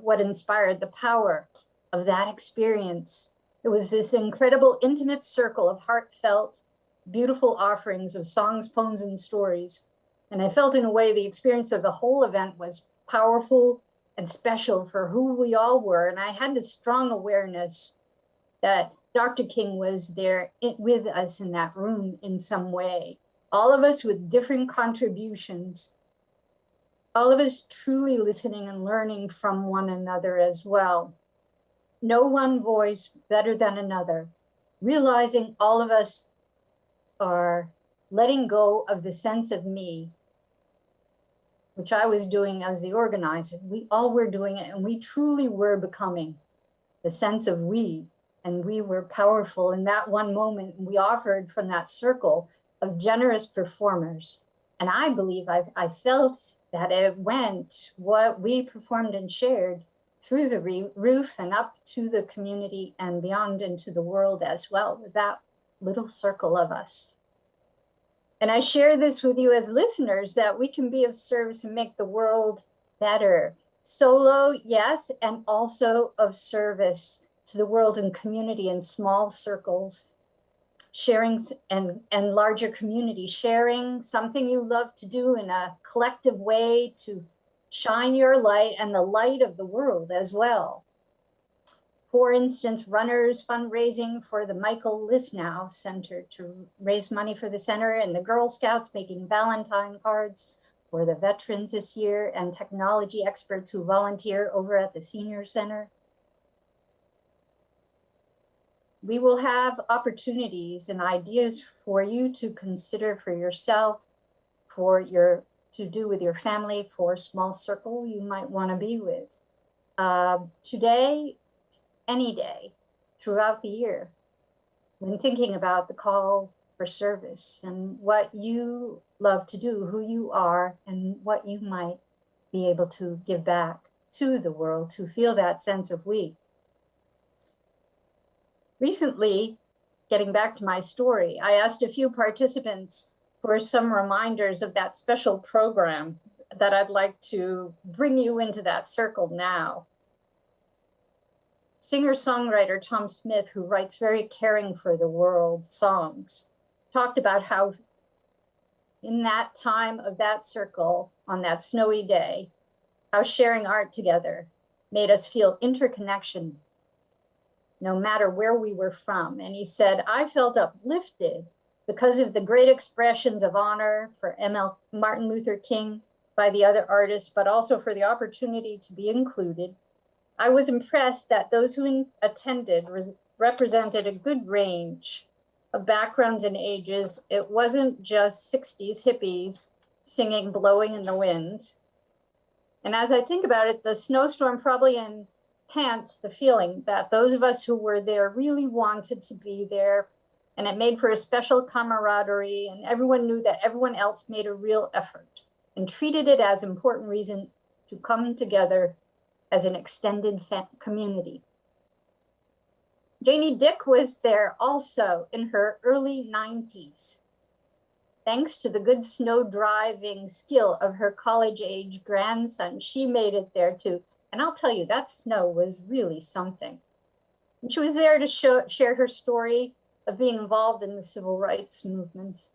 what inspired the power of that experience. It was this incredible intimate circle of heartfelt, beautiful offerings of songs, poems, and stories. And I felt in a way the experience of the whole event was powerful and special for who we all were. And I had this strong awareness that Dr. King was there with us in that room in some way. All of us with different contributions, all of us truly listening and learning from one another as well. No one voice better than another, realizing all of us are letting go of the sense of me, which I was doing as the organizer. We all were doing it, and we truly were becoming the sense of we, and we were powerful in that one moment. We offered from that circle of generous performers. And I believe I felt that it went, what we performed and shared, through the roof and up to the community and beyond into the world as well, with that little circle of us. And I share this with you as listeners, that we can be of service and make the world better. Solo, yes, and also of service to the world and community in small circles, sharing and larger community, sharing something you love to do in a collective way to shine your light and the light of the world as well. For instance, runners fundraising for the Michael Lisnow Center to raise money for the center, and the Girl Scouts making Valentine cards for the veterans this year, and technology experts who volunteer over at the Senior Center. We will have opportunities and ideas for you to consider for yourself, to do with your family, for a small circle you might want to be with. Today, any day, throughout the year, when thinking about the call for service and what you love to do, who you are, and what you might be able to give back to the world, to feel that sense of we. Recently, getting back to my story, I asked a few participants for some reminders of that special program that I'd like to bring you into that circle now. Singer-songwriter Tom Smith, who writes very caring for the world songs, talked about how in that time of that circle, on that snowy day, how sharing art together made us feel interconnection, no matter where we were from. And he said, I felt uplifted because of the great expressions of honor for Martin Luther King by the other artists, but also for the opportunity to be included. I was impressed that those who attended represented a good range of backgrounds and ages. It wasn't just 60s hippies singing Blowing in the Wind. And as I think about it, the snowstorm probably enhanced the feeling that those of us who were there really wanted to be there. And it made for a special camaraderie, and everyone knew that everyone else made a real effort and treated it as an important reason to come together as an extended community. Janie Dick was there also in her early 90s. Thanks to the good snow driving skill of her college-age grandson, she made it there too. And I'll tell you, that snow was really something. And she was there to share her story of being involved in the civil rights movement.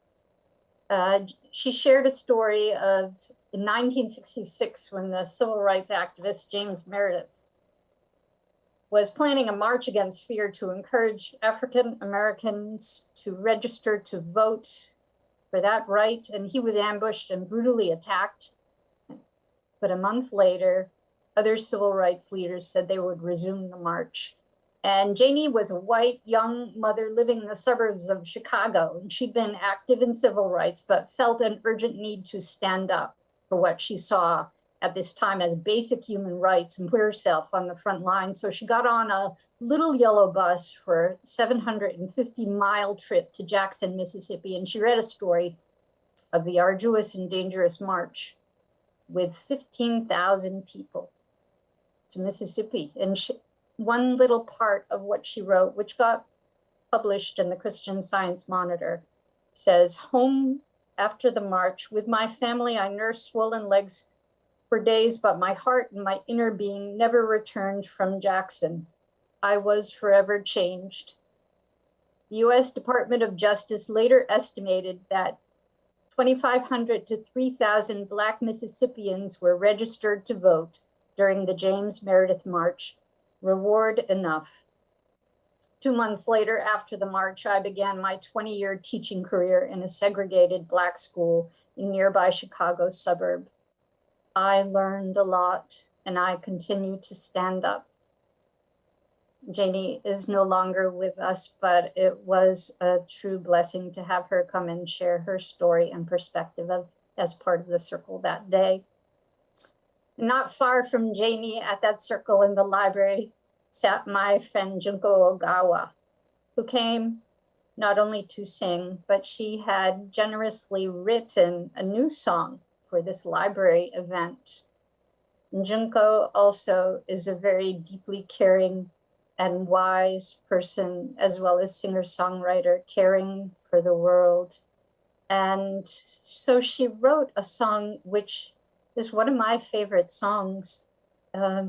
She shared a story of in 1966 when the civil rights activist James Meredith was planning a march against fear to encourage African Americans to register to vote for that right, and he was ambushed and brutally attacked. But a month later, other civil rights leaders said they would resume the march. And Janie was a white young mother living in the suburbs of Chicago, and she'd been active in civil rights, but felt an urgent need to stand up for what she saw at this time as basic human rights and put herself on the front line. So she got on a little yellow bus for a 750-mile trip to Jackson, Mississippi, and she read a story of the arduous and dangerous march with 15,000 people to Mississippi. And one little part of what she wrote, which got published in the Christian Science Monitor, says, "Home after the march, with my family, I nursed swollen legs for days, but my heart and my inner being never returned from Jackson. I was forever changed." The U.S. Department of Justice later estimated that 2,500 to 3,000 Black Mississippians were registered to vote during the James Meredith March. Reward enough. 2 months later, after the march, I began my 20-year teaching career in a segregated Black school in nearby Chicago suburb. I learned a lot, and I continue to stand up. Janie is no longer with us, but it was a true blessing to have her come and share her story and perspective as part of the circle that day. Not far from Janie at that circle in the library sat my friend Junko Ogawa, who came not only to sing, but she had generously written a new song for this library event. And Junko also is a very deeply caring and wise person, as well as singer-songwriter, caring for the world. And so she wrote a song which is one of my favorite songs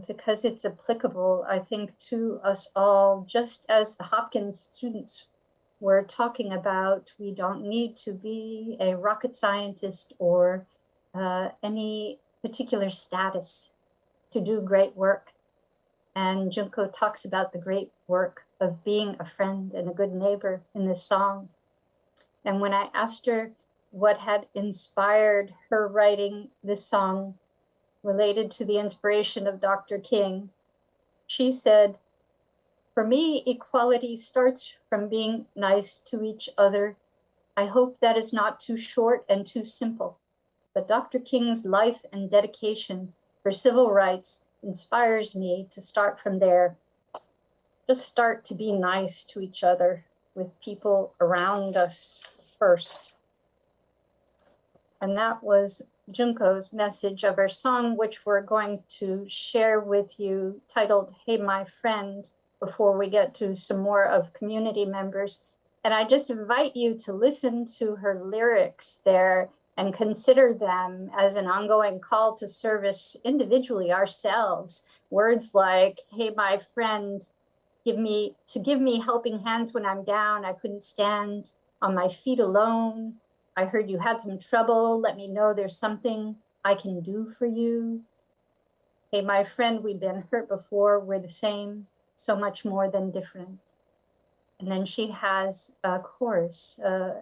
because it's applicable, I think, to us all, just as the Hopkins students were talking about. We don't need to be a rocket scientist or any particular status to do great work. And Junko talks about the great work of being a friend and a good neighbor in this song. And when I asked her what had inspired her writing this song related to the inspiration of Dr. King, she said, "For me, equality starts from being nice to each other. I hope that is not too short and too simple, but Dr. King's life and dedication for civil rights inspires me to start from there. Just start to be nice to each other with people around us first." And that was Junko's message of our song, which we're going to share with you, titled "Hey, My Friend," before we get to some more of community members. And I just invite you to listen to her lyrics there and consider them as an ongoing call to service individually ourselves. Words like, "Hey, my friend, give me helping hands when I'm down. I couldn't stand on my feet alone. I heard you had some trouble. Let me know there's something I can do for you. Hey, my friend, we've been hurt before. We're the same, so much more than different." And then she has a chorus,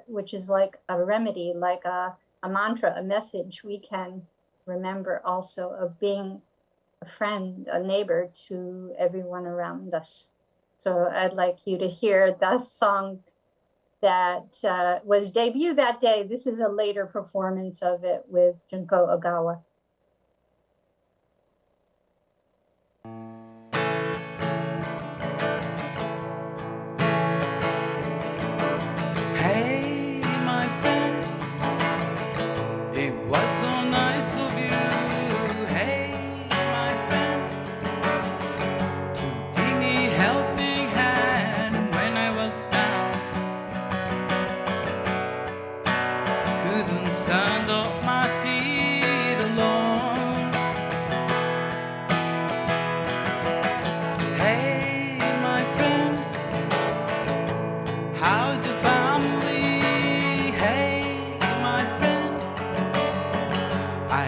which is like a remedy, like a mantra, a message we can remember also of being a friend, a neighbor to everyone around us. So I'd like you to hear that song that was debuted that day. This is a later performance of it with Junko Ogawa. Hey, my friend, it was so nice of you. Hey, my friend, to give me helping hand when I was down. Couldn't stand up my feet alone. Hey, my friend, how'd you family? Hey, my friend, I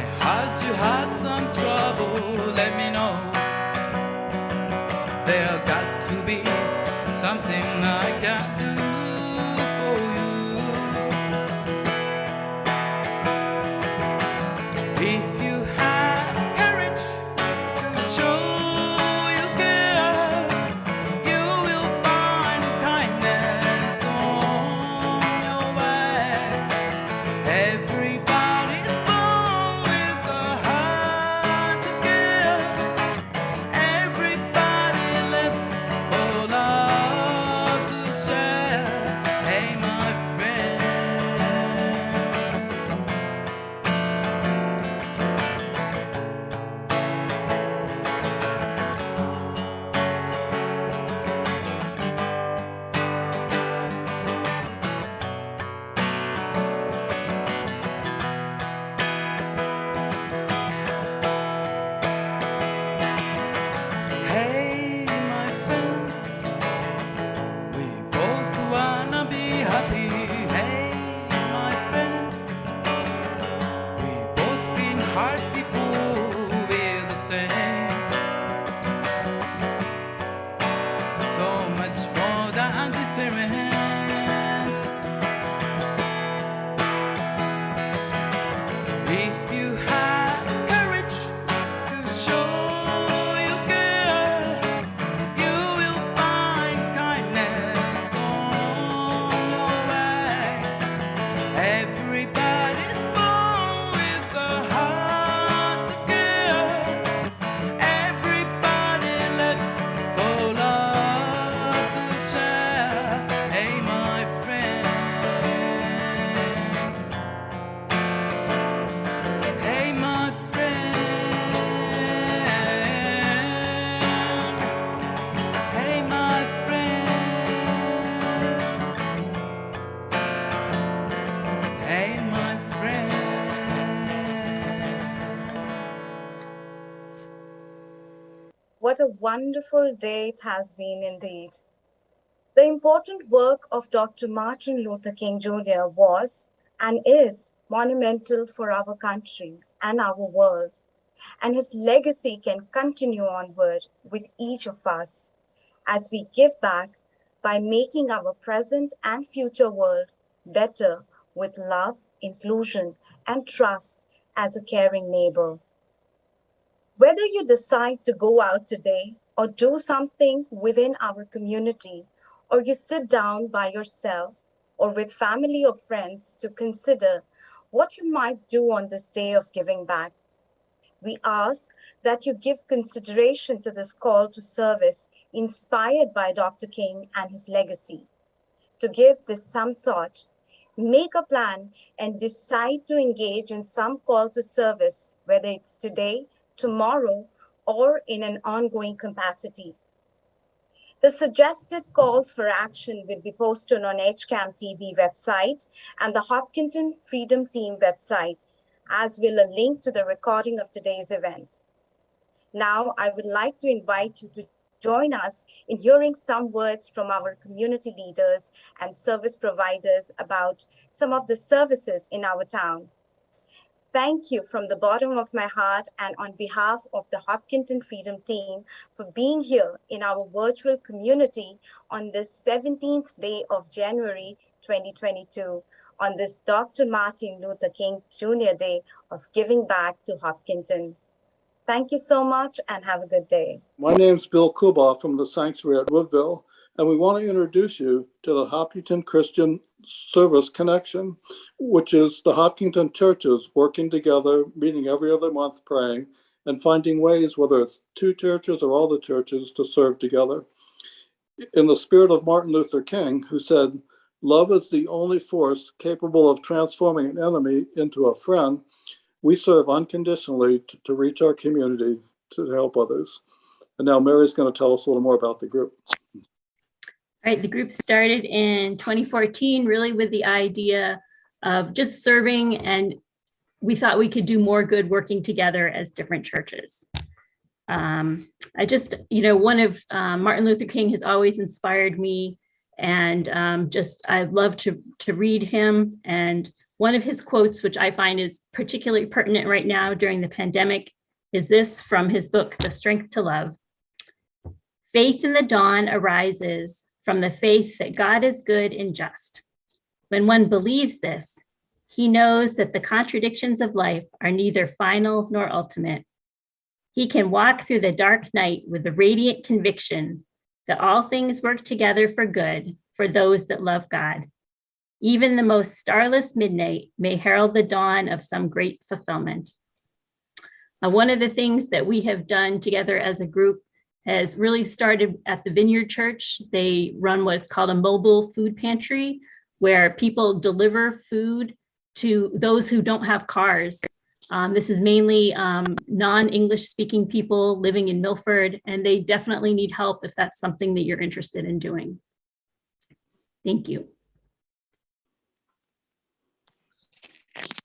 What a wonderful day it has been indeed. The important work of Dr. Martin Luther King Jr. was and is monumental for our country and our world, and his legacy can continue onward with each of us as we give back by making our present and future world better with love, inclusion, and trust as a caring neighbor. Whether you decide to go out today or do something within our community, or you sit down by yourself or with family or friends to consider what you might do on this day of giving back, we ask that you give consideration to this call to service inspired by Dr. King and his legacy. To give this some thought, make a plan and decide to engage in some call to service, whether it's today, tomorrow, or in an ongoing capacity. The suggested calls for action will be posted on HCAM TV website and the Hopkinton Freedom Team website, as will a link to the recording of today's event. Now, I would like to invite you to join us in hearing some words from our community leaders and service providers about some of the services in our town. Thank you from the bottom of my heart and on behalf of the Hopkinton Freedom Team for being here in our virtual community on this 17th day of January 2022, on this Dr. Martin Luther King Jr. Day of giving back to Hopkinton. Thank you so much and have a good day. My name's Bill Kuba from the Sanctuary at Woodville, and we want to introduce you to the Hopkinton Christian Service Connection, which is the Hopkinton churches working together, meeting every other month, praying, and finding ways, whether it's two churches or all the churches, to serve together. In the spirit of Martin Luther King, who said, "Love is the only force capable of transforming an enemy into a friend," we serve unconditionally to reach our community, to help others. And now Mary's going to tell us a little more about the group. All right, the group started in 2014, really with the idea of just serving, and we thought we could do more good working together as different churches. One of Martin Luther King has always inspired me, and I love to read him. And one of his quotes, which I find is particularly pertinent right now during the pandemic, is this from his book, The Strength to Love. "Faith in the dawn arises from the faith that God is good and just. When one believes this, he knows that the contradictions of life are neither final nor ultimate. He can walk through the dark night with the radiant conviction that all things work together for good for those that love God. Even the most starless midnight may herald the dawn of some great fulfillment." One of the things that we have done together as a group has really started at the Vineyard Church. They run what's called a mobile food pantry, where people deliver food to those who don't have cars. This is mainly non-English speaking people living in Milford, and they definitely need help if that's something that you're interested in doing. Thank you.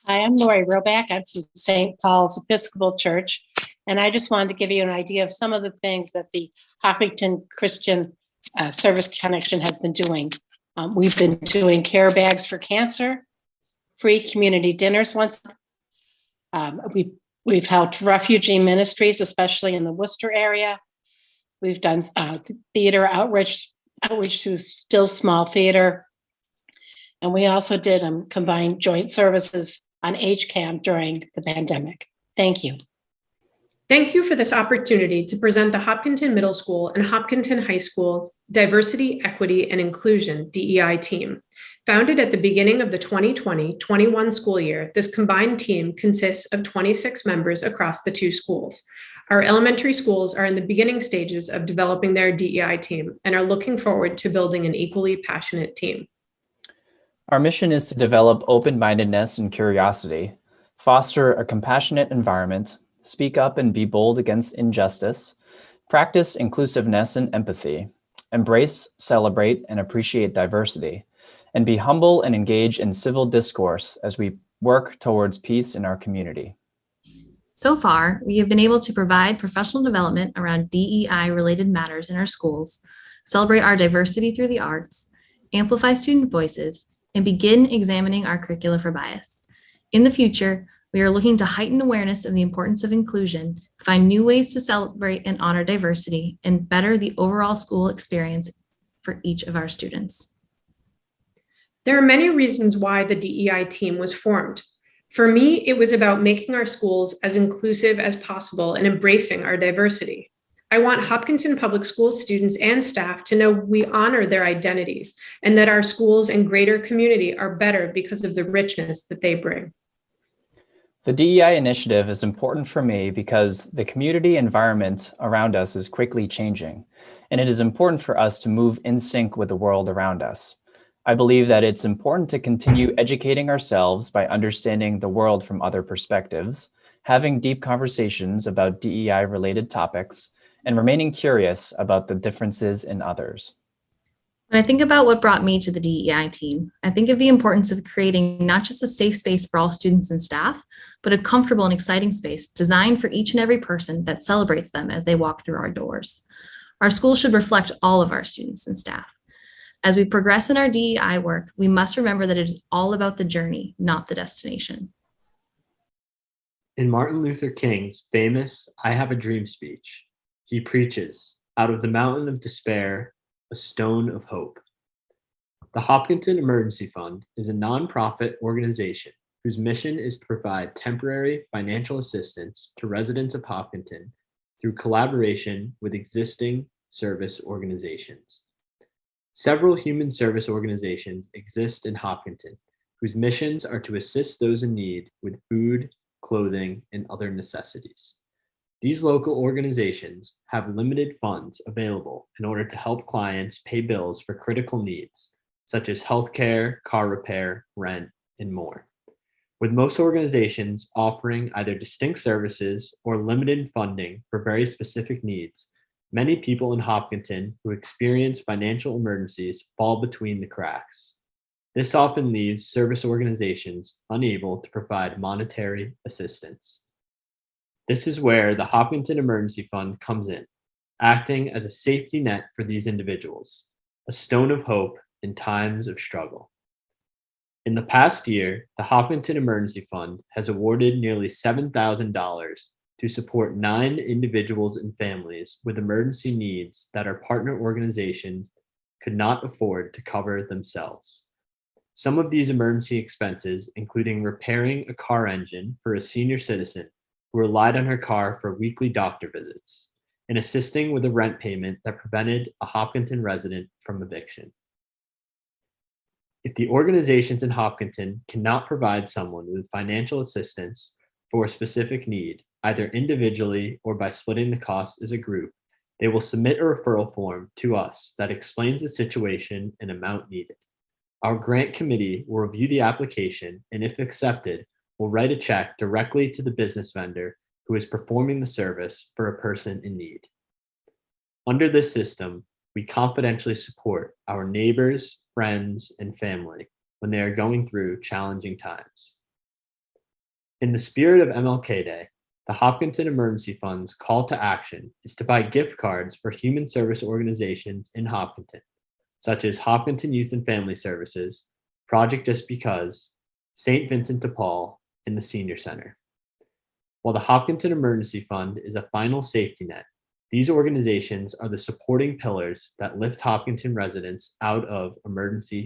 Hi, I'm Lori Roback. I'm from St. Paul's Episcopal Church, and I just wanted to give you an idea of some of the things that the Hopkinton Christian Service Connection has been doing. We've been doing care bags for cancer, free community dinners once. We've helped refugee ministries, especially in the Worcester area. We've done theater outreach to Still Small Theater. And we also did combined joint services on HCAM during the pandemic. Thank you. Thank you for this opportunity to present the Hopkinton Middle School and Hopkinton High School Diversity, Equity, and Inclusion DEI team. Founded at the beginning of the 2020-21 school year, this combined team consists of 26 members across the two schools. Our elementary schools are in the beginning stages of developing their DEI team and are looking forward to building an equally passionate team. Our mission is to develop open-mindedness and curiosity, foster a compassionate environment, speak up and be bold against injustice, practice inclusiveness and empathy, embrace, celebrate, and appreciate diversity, and be humble and engage in civil discourse as we work towards peace in our community. So far, we have been able to provide professional development around DEI-related matters in our schools, celebrate our diversity through the arts, amplify student voices, and begin examining our curricula for bias. In the future, we are looking to heighten awareness of the importance of inclusion, find new ways to celebrate and honor diversity, and better the overall school experience for each of our students. There are many reasons why the DEI team was formed. For me, it was about making our schools as inclusive as possible and embracing our diversity. I want Hopkinton Public Schools students and staff to know we honor their identities and that our schools and greater community are better because of the richness that they bring. The DEI initiative is important for me because the community environment around us is quickly changing, and it is important for us to move in sync with the world around us. I believe that it's important to continue educating ourselves by understanding the world from other perspectives, having deep conversations about DEI-related topics, and remaining curious about the differences in others. When I think about what brought me to the DEI team, I think of the importance of creating not just a safe space for all students and staff, but a comfortable and exciting space designed for each and every person that celebrates them as they walk through our doors. Our school should reflect all of our students and staff. As we progress in our DEI work, we must remember that it is all about the journey, not the destination. In Martin Luther King's famous "I Have a Dream" speech, he preaches, "Out of the mountain of despair, a stone of hope." The Hopkinton Emergency Fund is a nonprofit organization whose mission is to provide temporary financial assistance to residents of Hopkinton through collaboration with existing service organizations. Several human service organizations exist in Hopkinton, whose missions are to assist those in need with food, clothing, and other necessities. These local organizations have limited funds available in order to help clients pay bills for critical needs, such as healthcare, car repair, rent, and more. With most organizations offering either distinct services or limited funding for very specific needs, many people in Hopkinton who experience financial emergencies fall between the cracks. This often leaves service organizations unable to provide monetary assistance. This is where the Hopkinton Emergency Fund comes in, acting as a safety net for these individuals, a stone of hope in times of struggle. In the past year, the Hopkinton Emergency Fund has awarded nearly $7,000 to support 9 individuals and families with emergency needs that our partner organizations could not afford to cover themselves. Some of these emergency expenses, including repairing a car engine for a senior citizen who relied on her car for weekly doctor visits, and assisting with a rent payment that prevented a Hopkinton resident from eviction. If the organizations in Hopkinton cannot provide someone with financial assistance for a specific need, either individually or by splitting the costs as a group, they will submit a referral form to us that explains the situation and amount needed. Our grant committee will review the application and, if accepted, will write a check directly to the business vendor who is performing the service for a person in need. Under this system, we confidentially support our neighbors, friends, and family when they are going through challenging times. In the spirit of MLK Day, the Hopkinton Emergency Fund's call to action is to buy gift cards for human service organizations in Hopkinton, such as Hopkinton Youth and Family Services, Project Just Because, St. Vincent de Paul, and the Senior Center. While the Hopkinton Emergency Fund is a final safety net, these organizations are the supporting pillars that lift Hopkinton residents out of emergency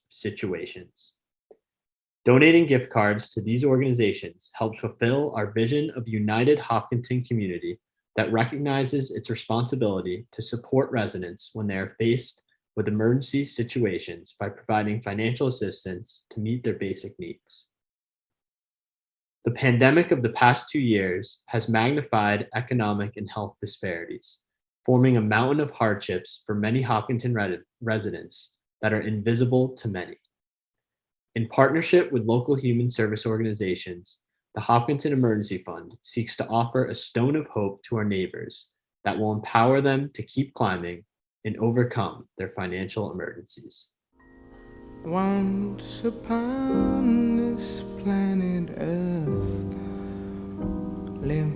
situations. Donating gift cards to these organizations helps fulfill our vision of a united Hopkinton community that recognizes its responsibility to support residents when they are faced with emergency situations by providing financial assistance to meet their basic needs. The pandemic of the past 2 years has magnified economic and health disparities, forming a mountain of hardships for many Hopkinton residents that are invisible to many. In partnership with local human service organizations, the Hopkinton Emergency Fund seeks to offer a stone of hope to our neighbors that will empower them to keep climbing and overcome their financial emergencies. Once upon this planet Earth lived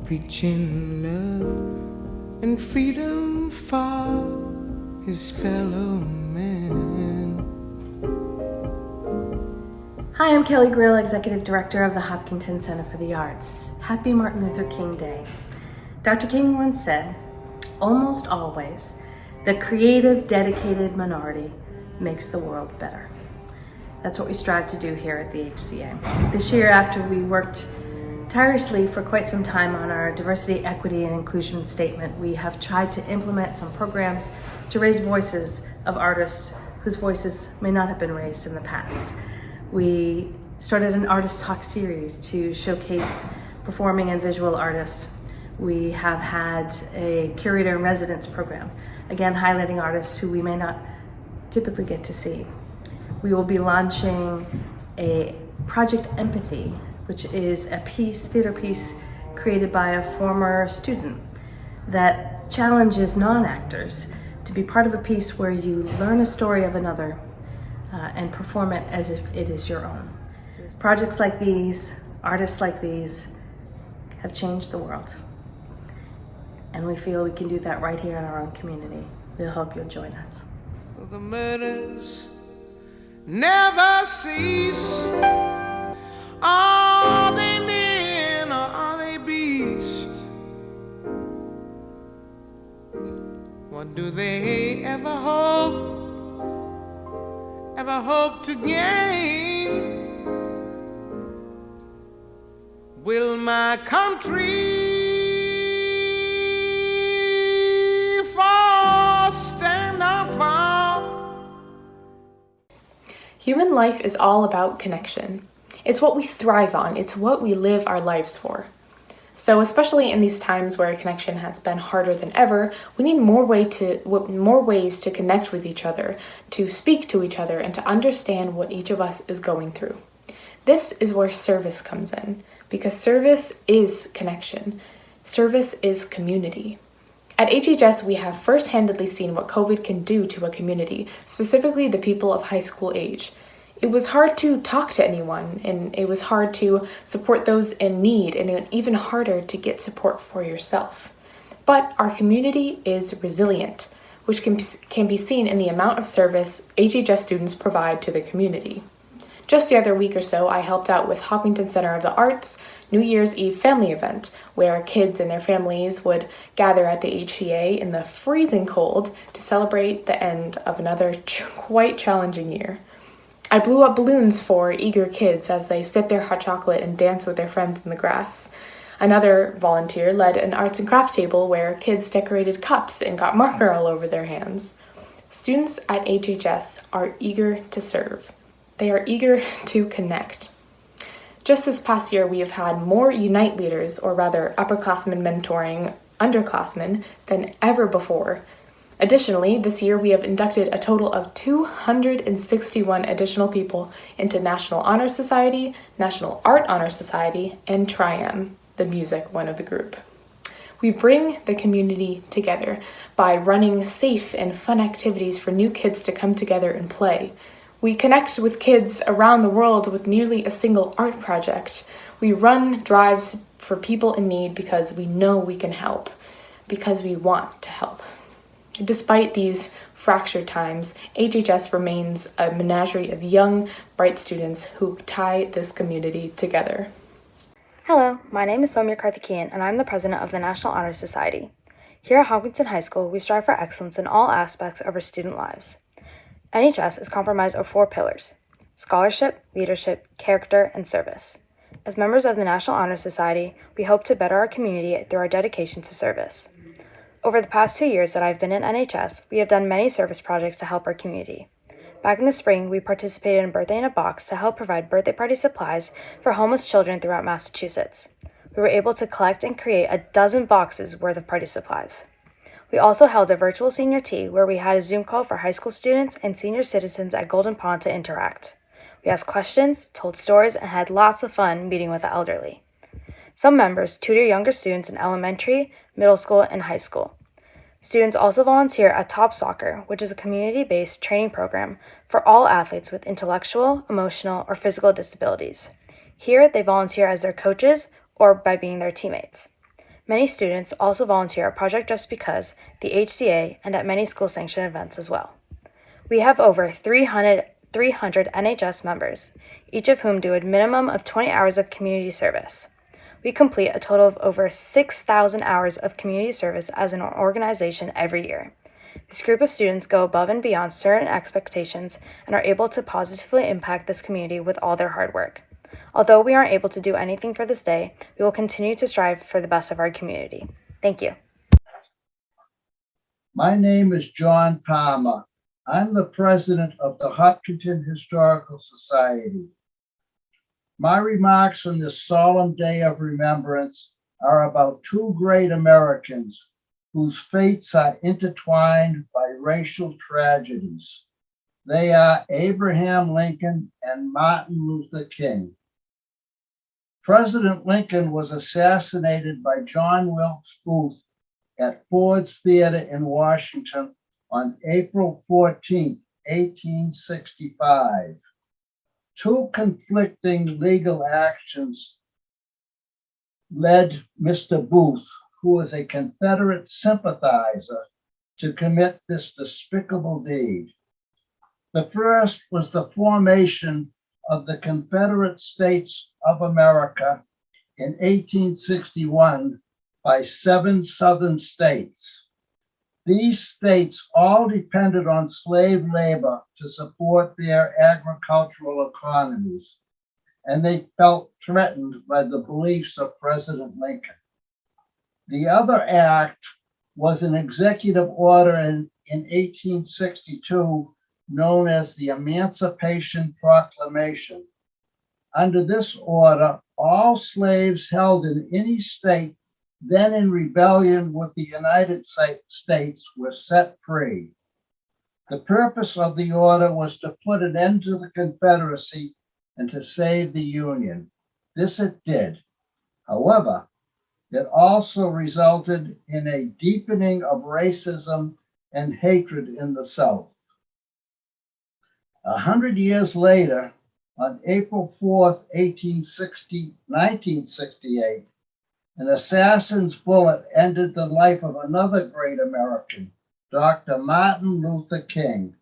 preaching love and freedom for his fellow man. Hi, I'm Kelly Grill, Executive Director of the Hopkinton Center for the Arts. Happy Martin Luther King Day. Dr. King once said, almost always, the creative, dedicated minority makes the world better. That's what we strive to do here at the HCA. This year, after we worked tirelessly for quite some time on our diversity, equity, and inclusion statement, we have tried to implement some programs to raise voices of artists whose voices may not have been raised in the past. We started an Artist Talk series to showcase performing and visual artists. We have had a curator in residence program, again highlighting artists who we may not typically get to see. We will be launching a Project Empathy, which is a theater piece created by a former student that challenges non-actors to be part of a piece where you learn a story of another and perform it as if it is your own. Projects like these, artists like these, have changed the world. And we feel we can do that right here in our own community. We hope you'll join us. The murders never cease. Are they men or are they beasts? What do they ever hope to gain? Will my country fall, stand or fall? Human life is all about connection. It's what we thrive on. It's what we live our lives for. So especially in these times where connection has been harder than ever, we need more ways to connect with each other, to speak to each other, and to understand what each of us is going through. This is where service comes in, because service is connection. Service is community. At HHS, we have first-handedly seen what COVID can do to a community, specifically the people of high school age. It was hard to talk to anyone, and it was hard to support those in need, and even harder to get support for yourself. But our community is resilient, which can be seen in the amount of service HHS students provide to the community. Just the other week or so, I helped out with Hopkinton Center of the Arts' New Year's Eve family event, where kids and their families would gather at the HCA in the freezing cold to celebrate the end of another quite challenging year. I blew up balloons for eager kids as they sip their hot chocolate and dance with their friends in the grass. Another volunteer led an arts and craft table where kids decorated cups and got marker all over their hands. Students at HHS are eager to serve. They are eager to connect. Just this past year, we have had more Unite leaders, or rather upperclassmen mentoring underclassmen, than ever before. Additionally, this year we have inducted a total of 261 additional people into National Honor Society, National Art Honor Society, and Tri-M, the music one of the group. We bring the community together by running safe and fun activities for new kids to come together and play. We connect with kids around the world with nearly a single art project. We run drives for people in need because we know we can help, because we want to help. Despite these fractured times, HHS remains a menagerie of young, bright students who tie this community together. Hello, my name is Soumya Karthikeyan, and I'm the president of the National Honor Society. Here at Hopkinton High School, we strive for excellence in all aspects of our student lives. NHS is comprised of 4 pillars: scholarship, leadership, character, and service. As members of the National Honor Society, we hope to better our community through our dedication to service. Over the past 2 years that I've been in NHS, we have done many service projects to help our community. Back in the spring, we participated in Birthday in a Box to help provide birthday party supplies for homeless children throughout Massachusetts. We were able to collect and create a dozen boxes worth of party supplies. We also held a virtual senior tea where we had a Zoom call for high school students and senior citizens at Golden Pond to interact. We asked questions, told stories, and had lots of fun meeting with the elderly. Some members tutor younger students in elementary, middle school, and high school. Students also volunteer at Top Soccer, which is a community-based training program for all athletes with intellectual, emotional, or physical disabilities. Here, they volunteer as their coaches or by being their teammates. Many students also volunteer at Project Just Because, the HCA, and at many school-sanctioned events as well. We have over 300 NHS members, each of whom do a minimum of 20 hours of community service. We complete a total of over 6,000 hours of community service as an organization every year. This group of students go above and beyond certain expectations and are able to positively impact this community with all their hard work. Although we aren't able to do anything for this day, we will continue to strive for the best of our community. Thank you. My name is John Palmer. I'm the president of the Hopkinton Historical Society. My remarks on this solemn day of remembrance are about two great Americans whose fates are intertwined by racial tragedies. They are Abraham Lincoln and Martin Luther King. President Lincoln was assassinated by John Wilkes Booth at Ford's Theater in Washington on April 14, 1865. Two conflicting legal actions led Mr. Booth, who was a Confederate sympathizer, to commit this despicable deed. The first was the formation of the Confederate States of America in 1861 by 7 southern states. These states all depended on slave labor to support their agricultural economies, and they felt threatened by the beliefs of President Lincoln. The other act was an executive order in 1862 known as the Emancipation Proclamation. Under this order, all slaves held in any state then in rebellion with the United States were set free. The purpose of the order was to put an end to the Confederacy and to save the Union. This it did. However, it also resulted in a deepening of racism and hatred in the South. 100 years later, on April 4th, 1968, an assassin's bullet ended the life of another great American, Dr. Martin Luther King.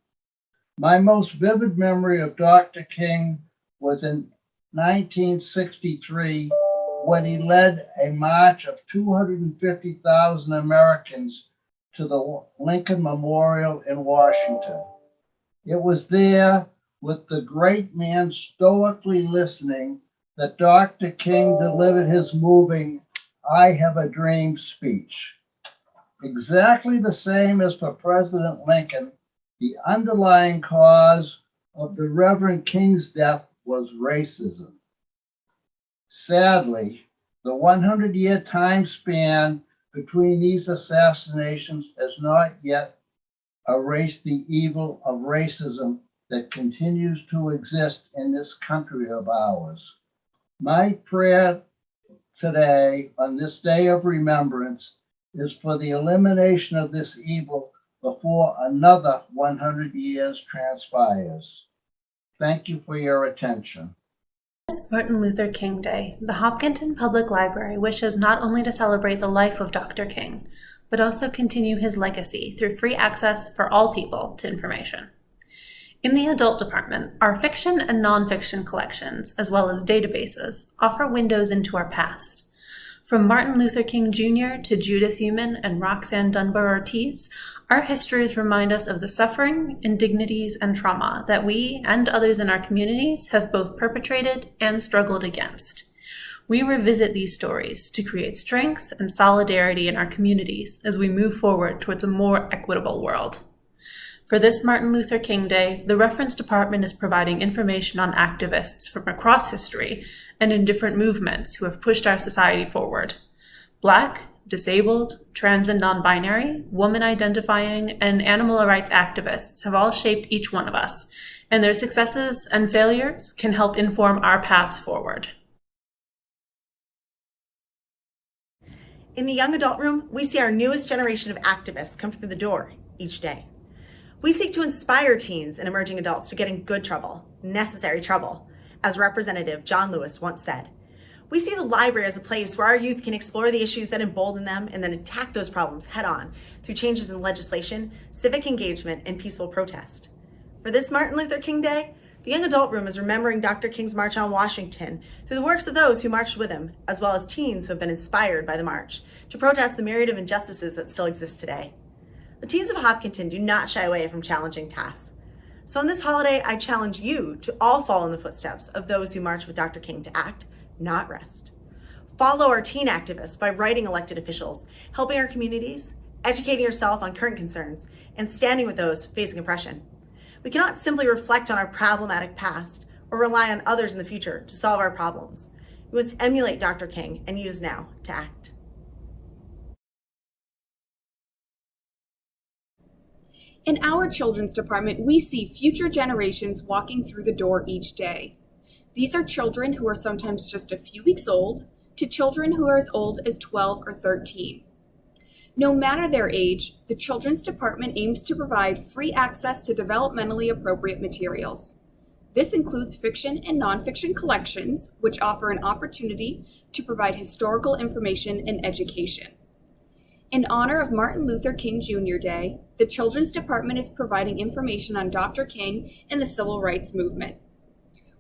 My most vivid memory of Dr. King was in 1963 when he led a march of 250,000 Americans to the Lincoln Memorial in Washington. It was there, with the great man stoically listening, that Dr. King delivered his moving "I Have a Dream" speech. Exactly the same as for President Lincoln, the underlying cause of the Reverend King's death was racism. Sadly, the 100-year time span between these assassinations has not yet erased the evil of racism that continues to exist in this country of ours. My prayer today, on this day of remembrance, is for the elimination of this evil before another 100 years transpires. Thank you for your attention. This Martin Luther King Day, the Hopkinton Public Library wishes not only to celebrate the life of Dr. King, but also continue his legacy through free access for all people to information. In the adult department, our fiction and nonfiction collections, as well as databases, offer windows into our past. From Martin Luther King Jr. to Judith Heumann and Roxanne Dunbar Ortiz, our histories remind us of the suffering, indignities, and trauma that we and others in our communities have both perpetrated and struggled against. We revisit these stories to create strength and solidarity in our communities as we move forward towards a more equitable world. For this Martin Luther King Day, the Reference Department is providing information on activists from across history and in different movements who have pushed our society forward. Black, disabled, trans and non-binary, woman identifying, and animal rights activists have all shaped each one of us, and their successes and failures can help inform our paths forward. In the young adult room, we see our newest generation of activists come through the door each day. We seek to inspire teens and emerging adults to get in good trouble, necessary trouble, as Representative John Lewis once said. We see the library as a place where our youth can explore the issues that embolden them and then attack those problems head on through changes in legislation, civic engagement, and peaceful protest. For this Martin Luther King Day, the Young Adult Room is remembering Dr. King's March on Washington through the works of those who marched with him, as well as teens who have been inspired by the march to protest the myriad of injustices that still exist today. The teens of Hopkinton do not shy away from challenging tasks. So on this holiday, I challenge you to all follow in the footsteps of those who marched with Dr. King to act, not rest. Follow our teen activists by writing elected officials, helping our communities, educating yourself on current concerns, and standing with those facing oppression. We cannot simply reflect on our problematic past or rely on others in the future to solve our problems. We must emulate Dr. King and use now to act. In our children's department, we see future generations walking through the door each day. These are children who are sometimes just a few weeks old to children who are as old as 12 or 13. No matter their age, the children's department aims to provide free access to developmentally appropriate materials. This includes fiction and nonfiction collections, which offer an opportunity to provide historical information and education. In honor of Martin Luther King Jr. Day, the Children's Department is providing information on Dr. King and the Civil Rights Movement.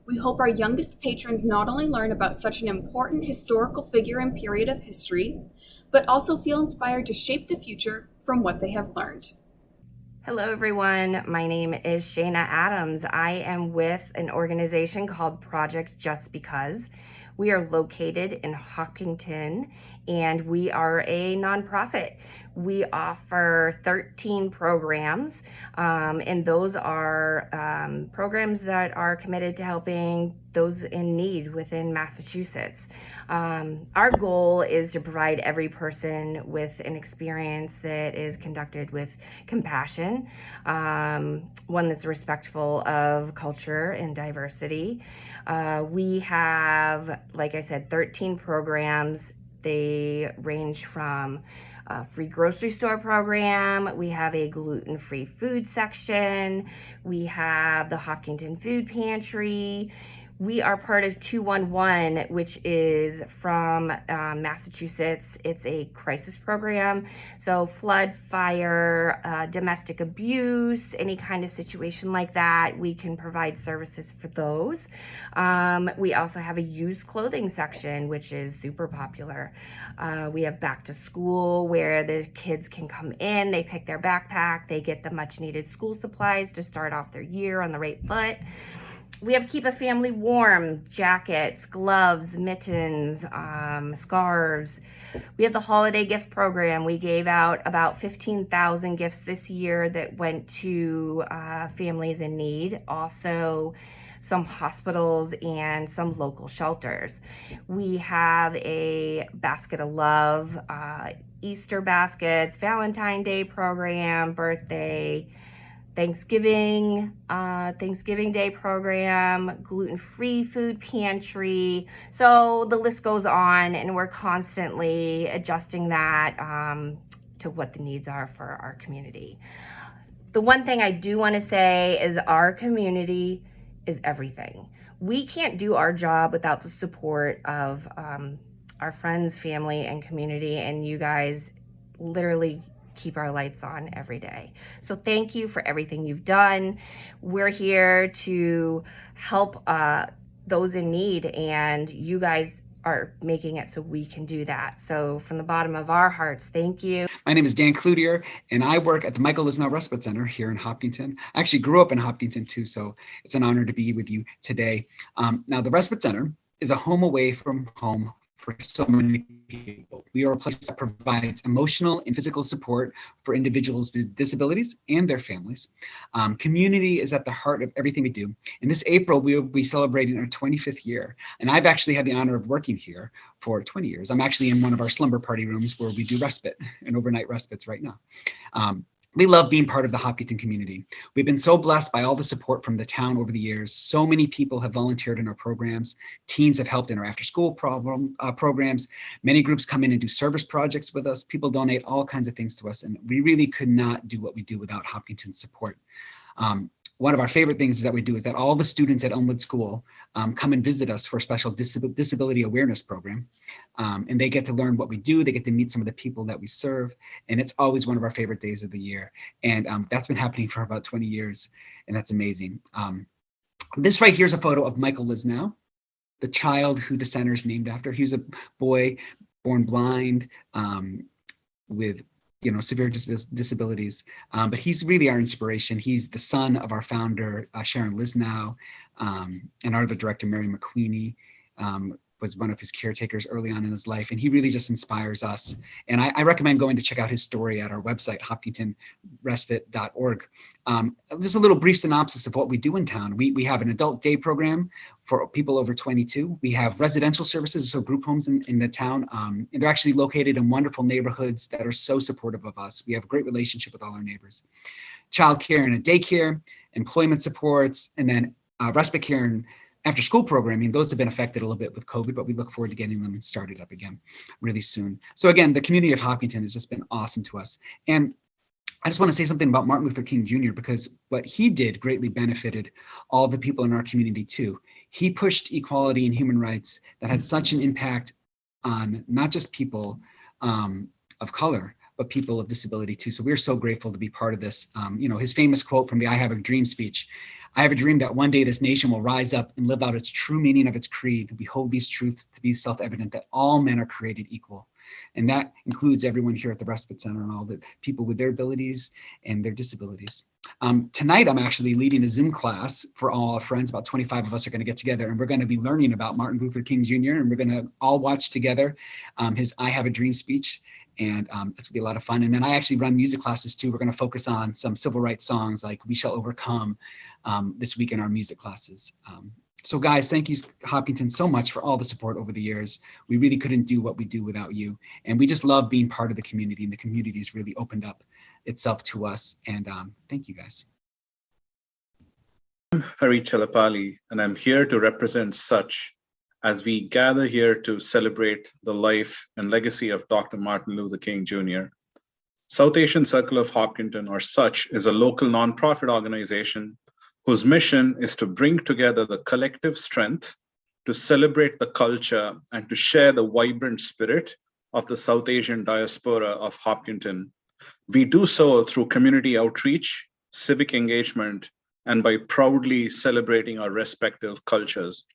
We hope our youngest patrons not only learn about such an important historical figure and period of history, but also feel inspired to shape the future from what they have learned. Hello everyone, my name is Shayna Adams. I am with an organization called Project Just Because. We are located in Hopkinton and we are a nonprofit. We offer 13 programs and those are programs that are committed to helping those in need within Massachusetts. Our goal is to provide every person with an experience that is conducted with compassion, one that's respectful of culture and diversity. We have, like I said, 13 programs. They range from a free grocery store program, we have a gluten-free food section, we have the Hopkinton Food Pantry. We are part of 211, which is from Massachusetts. It's a crisis program. So flood, fire, domestic abuse, any kind of situation like that, we can provide services for those. We also have a used clothing section, which is super popular. We have back to school where the kids can come in, they pick their backpack, they get the much needed school supplies to start off their year on the right foot. We have Keep a Family Warm, jackets, gloves, mittens, scarves. We have the holiday gift program. We gave out about 15,000 gifts this year that went to families in need. Also, some hospitals and some local shelters. We have a Basket of Love, Easter baskets, Valentine's Day program, birthday, Thanksgiving Day program, gluten-free food pantry. So the list goes on and we're constantly adjusting that to what the needs are for our community. The one thing I do want to say is our community is everything. We can't do our job without the support of our friends, family, and community, and you guys literally keep our lights on every day. So thank you for everything you've done. We're here to help those in need, and you guys are making it so we can do that. So from the bottom of our hearts, thank you. My name is Dan Cloutier, and I work at the Michael Lisnell Respite Center here in Hopkinton. I actually grew up in Hopkinton too, so it's an honor to be with you today. Now, the Respite Center is a home away from home for so many people. We are a place that provides emotional and physical support for individuals with disabilities and their families. Community is at the heart of everything we do. And this April, we will be celebrating our 25th year. And I've actually had the honor of working here for 20 years. I'm actually in one of our slumber party rooms where we do respite and overnight respites right now. We love being part of the Hopkinton community. We've been so blessed by all the support from the town over the years. So many people have volunteered in our programs. Teens have helped in our after-school programs. Many groups come in and do service projects with us. People donate all kinds of things to us, and we really could not do what we do without Hopkinton's support. one of our favorite things that we do is that all the students at Elmwood School come and visit us for a special disability awareness program. And they get to learn what we do. They get to meet some of the people that we serve. And it's always one of our favorite days of the year. And that's been happening for about 20 years. And that's amazing. This right here is a photo of Michael Lisnow, the child who the center is named after. He was a boy born blind with severe disabilities, but he's really our inspiration. He's the son of our founder, Sharon Lisnow, and our other director, Mary McQueenie, was one of his caretakers early on in his life. And he really just inspires us. And I recommend going to check out his story at our website, hopkintonrespite.org. Just a little brief synopsis of what we do in town. We have an adult day program for people over 22. We have residential services, so group homes in the town. And they're actually located in wonderful neighborhoods that are so supportive of us. We have a great relationship with all our neighbors. Childcare and a daycare, employment supports, and then respite care and after school programming. Those have been affected a little bit with COVID, but we look forward to getting them started up again really soon. So again, the community of Hopkinton has just been awesome to us. And I just want to say something about Martin Luther King Jr. because what he did greatly benefited all of the people in our community too. He pushed equality and human rights that had such an impact on not just people of color, but people of disability too. So we're so grateful to be part of this. His famous quote from the I Have a Dream speech, "I have a dream that one day this nation will rise up and live out its true meaning of its creed. We hold these truths to be self-evident that all men are created equal." And that includes everyone here at the Respite Center and all the people with their abilities and their disabilities. Tonight, I'm actually leading a Zoom class for all our friends. About 25 of us are going to get together, and we're going to be learning about Martin Luther King Jr., and we're going to all watch together his I Have a Dream speech. And it's going to be a lot of fun. And then I actually run music classes too. We're going to focus on some civil rights songs like We Shall Overcome this week in our music classes. So guys, thank you, Hopkinton, so much for all the support over the years. We really couldn't do what we do without you. And we just love being part of the community, and the community has really opened up itself to us. And thank you, guys. I'm Hari Chalapali, and I'm here to represent Such as we gather here to celebrate the life and legacy of Dr. Martin Luther King Jr. South Asian Circle of Hopkinton, or Such, is a local nonprofit organization whose mission is to bring together the collective strength to celebrate the culture and to share the vibrant spirit of the South Asian diaspora of Hopkinton. We do so through community outreach, civic engagement, and by proudly celebrating our respective cultures.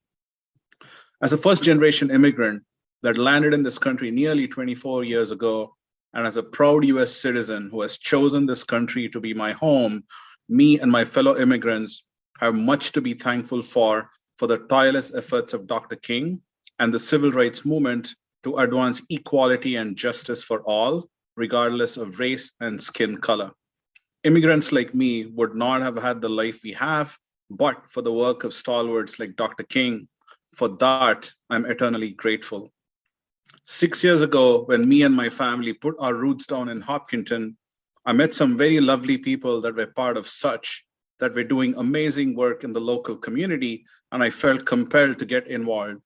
As a first-generation immigrant that landed in this country nearly 24 years ago, and as a proud US citizen who has chosen this country to be my home, me and my fellow immigrants have much to be thankful for the tireless efforts of Dr. King and the civil rights movement to advance equality and justice for all, regardless of race and skin color. Immigrants like me would not have had the life we have, but for the work of stalwarts like Dr. King. For that, I'm eternally grateful. 6 years ago, when me and my family put our roots down in Hopkinton, I met some very lovely people that were part of Such, that were doing amazing work in the local community, and I felt compelled to get involved.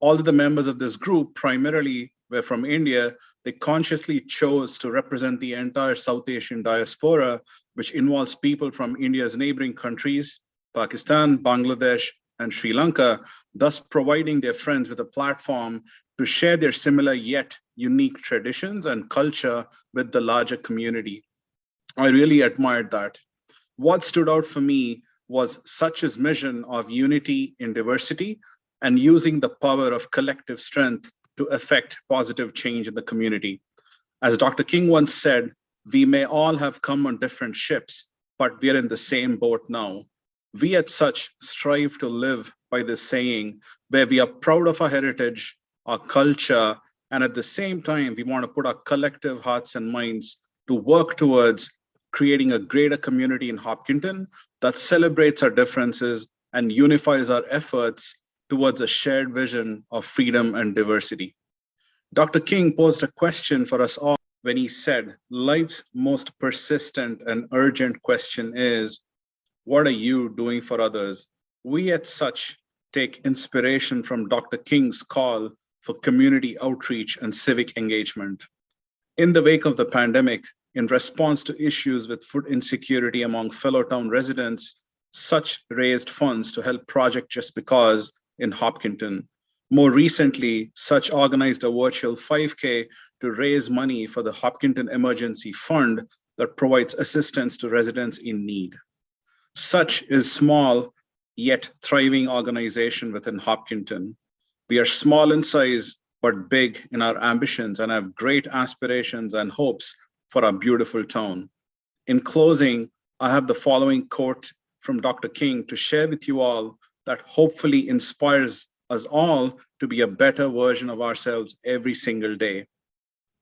All of the members of this group primarily were from India. They consciously chose to represent the entire South Asian diaspora, which involves people from India's neighboring countries, Pakistan, Bangladesh, and Sri Lanka, thus providing their friends with a platform to share their similar yet unique traditions and culture with the larger community. I really admired that. What stood out for me was Such's mission of unity in diversity and using the power of collective strength to effect positive change in the community. As Dr. King once said, we may all have come on different ships, but we're in the same boat now. We at Such strive to live by this saying, where we are proud of our heritage, our culture, and at the same time, we want to put our collective hearts and minds to work towards creating a greater community in Hopkinton that celebrates our differences and unifies our efforts towards a shared vision of freedom and diversity. Dr. King posed a question for us all when he said, life's most persistent and urgent question is, what are you doing for others? We at Such take inspiration from Dr. King's call for community outreach and civic engagement. In the wake of the pandemic, in response to issues with food insecurity among fellow town residents, Such raised funds to help Project Just Because in Hopkinton. More recently, Such organized a virtual 5K to raise money for the Hopkinton Emergency Fund that provides assistance to residents in need. Such is small yet thriving organization within Hopkinton. We are small in size, but big in our ambitions and have great aspirations and hopes for our beautiful town. In closing, I have the following quote from Dr. King to share with you all that hopefully inspires us all to be a better version of ourselves every single day.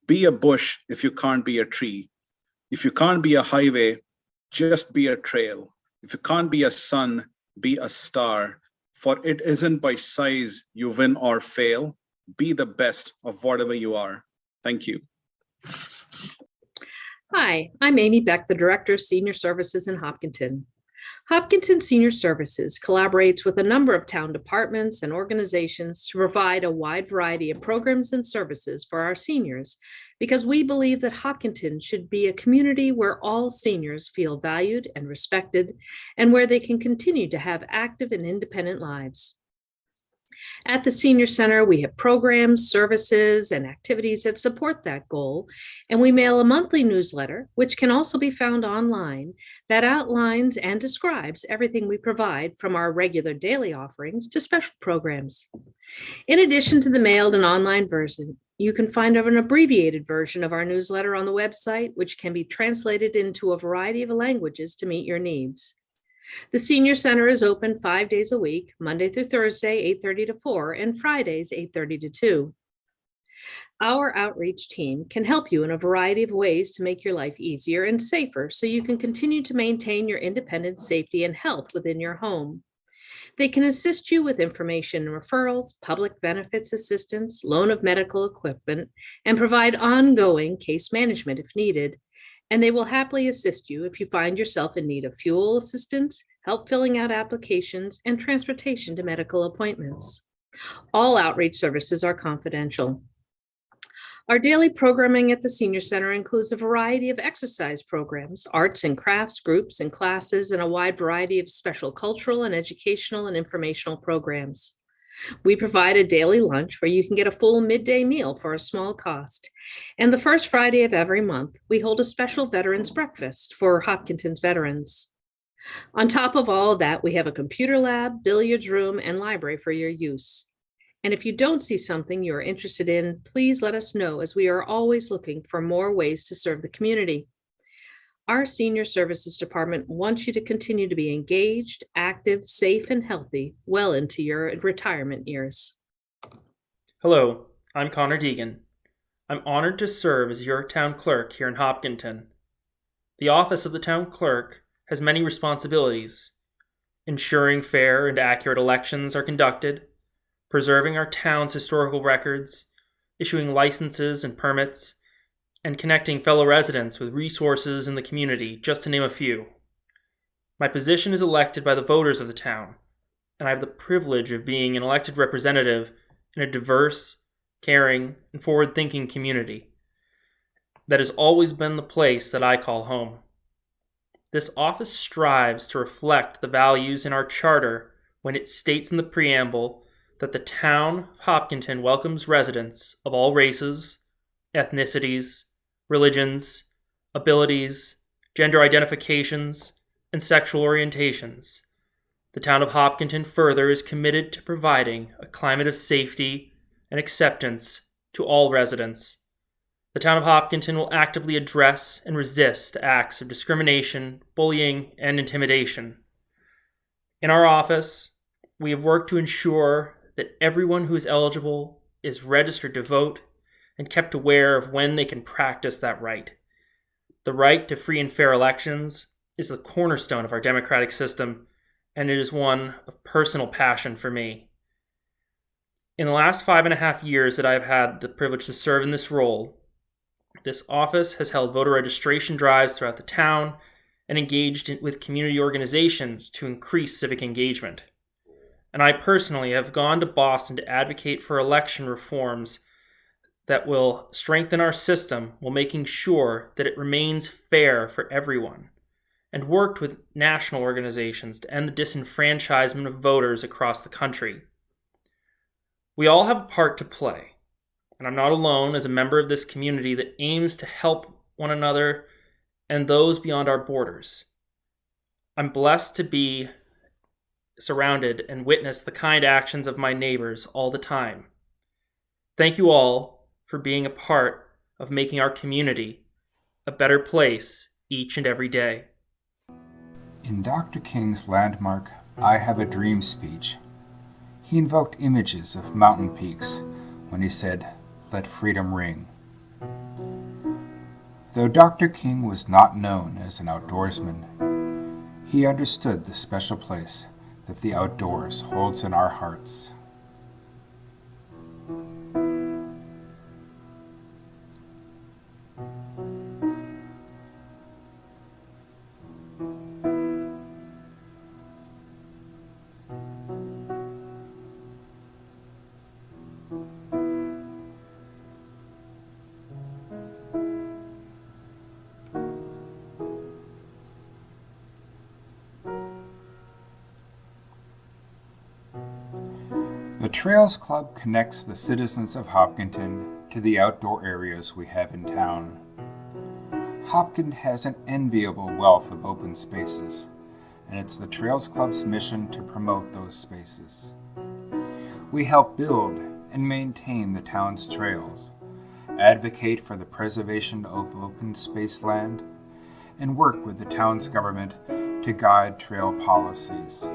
Be a bush if you can't be a tree. If you can't be a highway, just be a trail. If you can't be a sun, be a star. For it isn't by size you win or fail. Be the best of whatever you are. Thank you. Hi, I'm Amy Beck, the Director of Senior Services in Hopkinton. Hopkinton Senior Services collaborates with a number of town departments and organizations to provide a wide variety of programs and services for our seniors because we believe that Hopkinton should be a community where all seniors feel valued and respected and where they can continue to have active and independent lives. At the Senior Center, we have programs, services, and activities that support that goal, and we mail a monthly newsletter, which can also be found online, that outlines and describes everything we provide from our regular daily offerings to special programs. In addition to the mailed and online version, you can find an abbreviated version of our newsletter on the website, which can be translated into a variety of languages to meet your needs. The Senior Center is open 5 days a week, Monday through Thursday, 8:30 to 4, and Fridays, 8:30 to 2. Our outreach team can help you in a variety of ways to make your life easier and safer so you can continue to maintain your independence, safety, and health within your home. They can assist you with information and referrals, public benefits assistance, loan of medical equipment, and provide ongoing case management if needed. And they will happily assist you if you find yourself in need of fuel assistance, help filling out applications, and transportation to medical appointments. All outreach services are confidential. Our daily programming at the Senior Center includes a variety of exercise programs, arts and crafts groups and classes, and a wide variety of special cultural and educational and informational programs. We provide a daily lunch where you can get a full midday meal for a small cost. And the first Friday of every month, we hold a special veterans breakfast for Hopkinton's veterans. On top of all of that, we have a computer lab, billiards room, and library for your use. And if you don't see something you're interested in, please let us know, as we are always looking for more ways to serve the community. Our Senior Services Department wants you to continue to be engaged, active, safe, and healthy well into your retirement years. Hello, I'm Connor Deegan. I'm honored to serve as your town clerk here in Hopkinton. The office of the town clerk has many responsibilities: ensuring fair and accurate elections are conducted, preserving our town's historical records, issuing licenses and permits, and connecting fellow residents with resources in the community, just to name a few. My position is elected by the voters of the town, and I have the privilege of being an elected representative in a diverse, caring, and forward-thinking community that has always been the place that I call home. This office strives to reflect the values in our charter when it states in the preamble that the town of Hopkinton welcomes residents of all races, ethnicities, religions, abilities, gender identifications, and sexual orientations. The town of Hopkinton further is committed to providing a climate of safety and acceptance to all residents. The town of Hopkinton will actively address and resist acts of discrimination, bullying, and intimidation. In our office, we have worked to ensure that everyone who is eligible is registered to vote and kept aware of when they can practice that right. The right to free and fair elections is the cornerstone of our democratic system, and it is one of personal passion for me. In the last 5.5 years that I've had the privilege to serve in this role, this office has held voter registration drives throughout the town and engaged with community organizations to increase civic engagement. And I personally have gone to Boston to advocate for election reforms that will strengthen our system while making sure that it remains fair for everyone. and worked with national organizations to end the disenfranchisement of voters across the country. We all have a part to play, and I'm not alone as a member of this community that aims to help one another and those beyond our borders. I'm blessed to be surrounded and witness the kind actions of my neighbors all the time. Thank you all for being a part of making our community a better place each and every day. In Dr. King's landmark I Have a Dream speech, he invoked images of mountain peaks when he said, "Let freedom ring." Though Dr. King was not known as an outdoorsman, he understood the special place that the outdoors holds in our hearts. The Trails Club connects the citizens of Hopkinton to the outdoor areas we have in town. Hopkinton has an enviable wealth of open spaces, and it's the Trails Club's mission to promote those spaces. We help build and maintain the town's trails, advocate for the preservation of open space land, and work with the town's government to guide trail policies.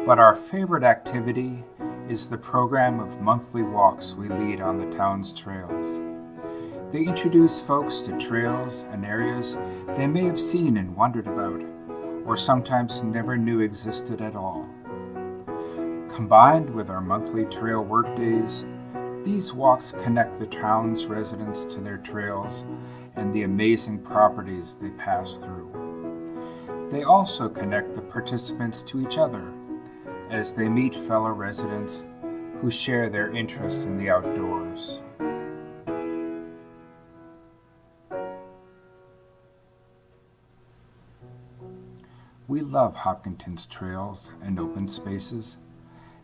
But our favorite activity is the program of monthly walks we lead on the town's trails. They introduce folks to trails and areas they may have seen and wondered about, or sometimes never knew existed at all. Combined with our monthly trail workdays, these walks connect the town's residents to their trails and the amazing properties they pass through. They also connect the participants to each other as they meet fellow residents who share their interest in the outdoors. We love Hopkinton's trails and open spaces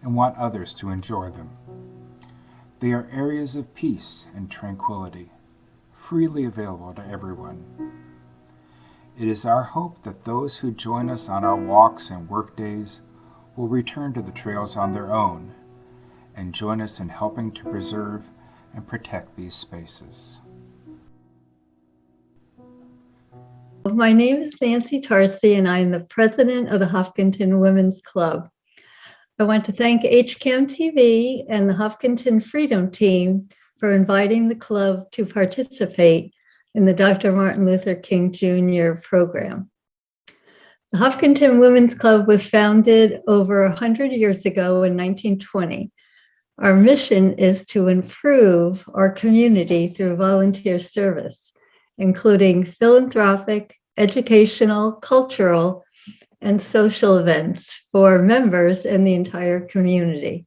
and want others to enjoy them. They are areas of peace and tranquility, freely available to everyone. It is our hope that those who join us on our walks and workdays will return to the trails on their own and join us in helping to preserve and protect these spaces. My name is Nancy Tarsi, and I'm the president of the Hopkinton Women's Club. I want to thank HCAM TV and the Hopkinton Freedom Team for inviting the club to participate in the Dr. Martin Luther King Jr. program. The Hopkinton Women's Club was founded over 100 years ago in 1920. Our mission is to improve our community through volunteer service, including philanthropic, educational, cultural, and social events for members in the entire community.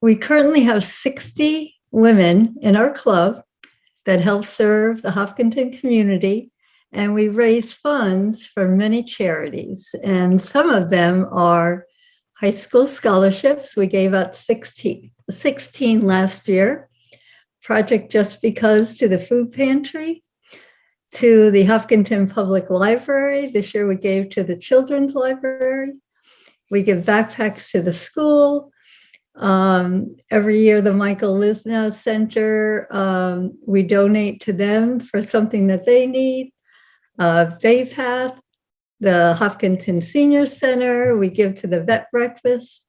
We currently have 60 women in our club that help serve the Hopkinton community, and we raise funds for many charities, and some of them are high school scholarships. We gave out 16 last year. Project Just Because to the food pantry, to the Hopkinton Public Library. This year we gave to the Children's Library. We give backpacks to the school. Every year, the Michael Lisnow Center, we donate to them for something that they need. Bay Path, the Hopkinton Senior Center, we give to the Vet Breakfast,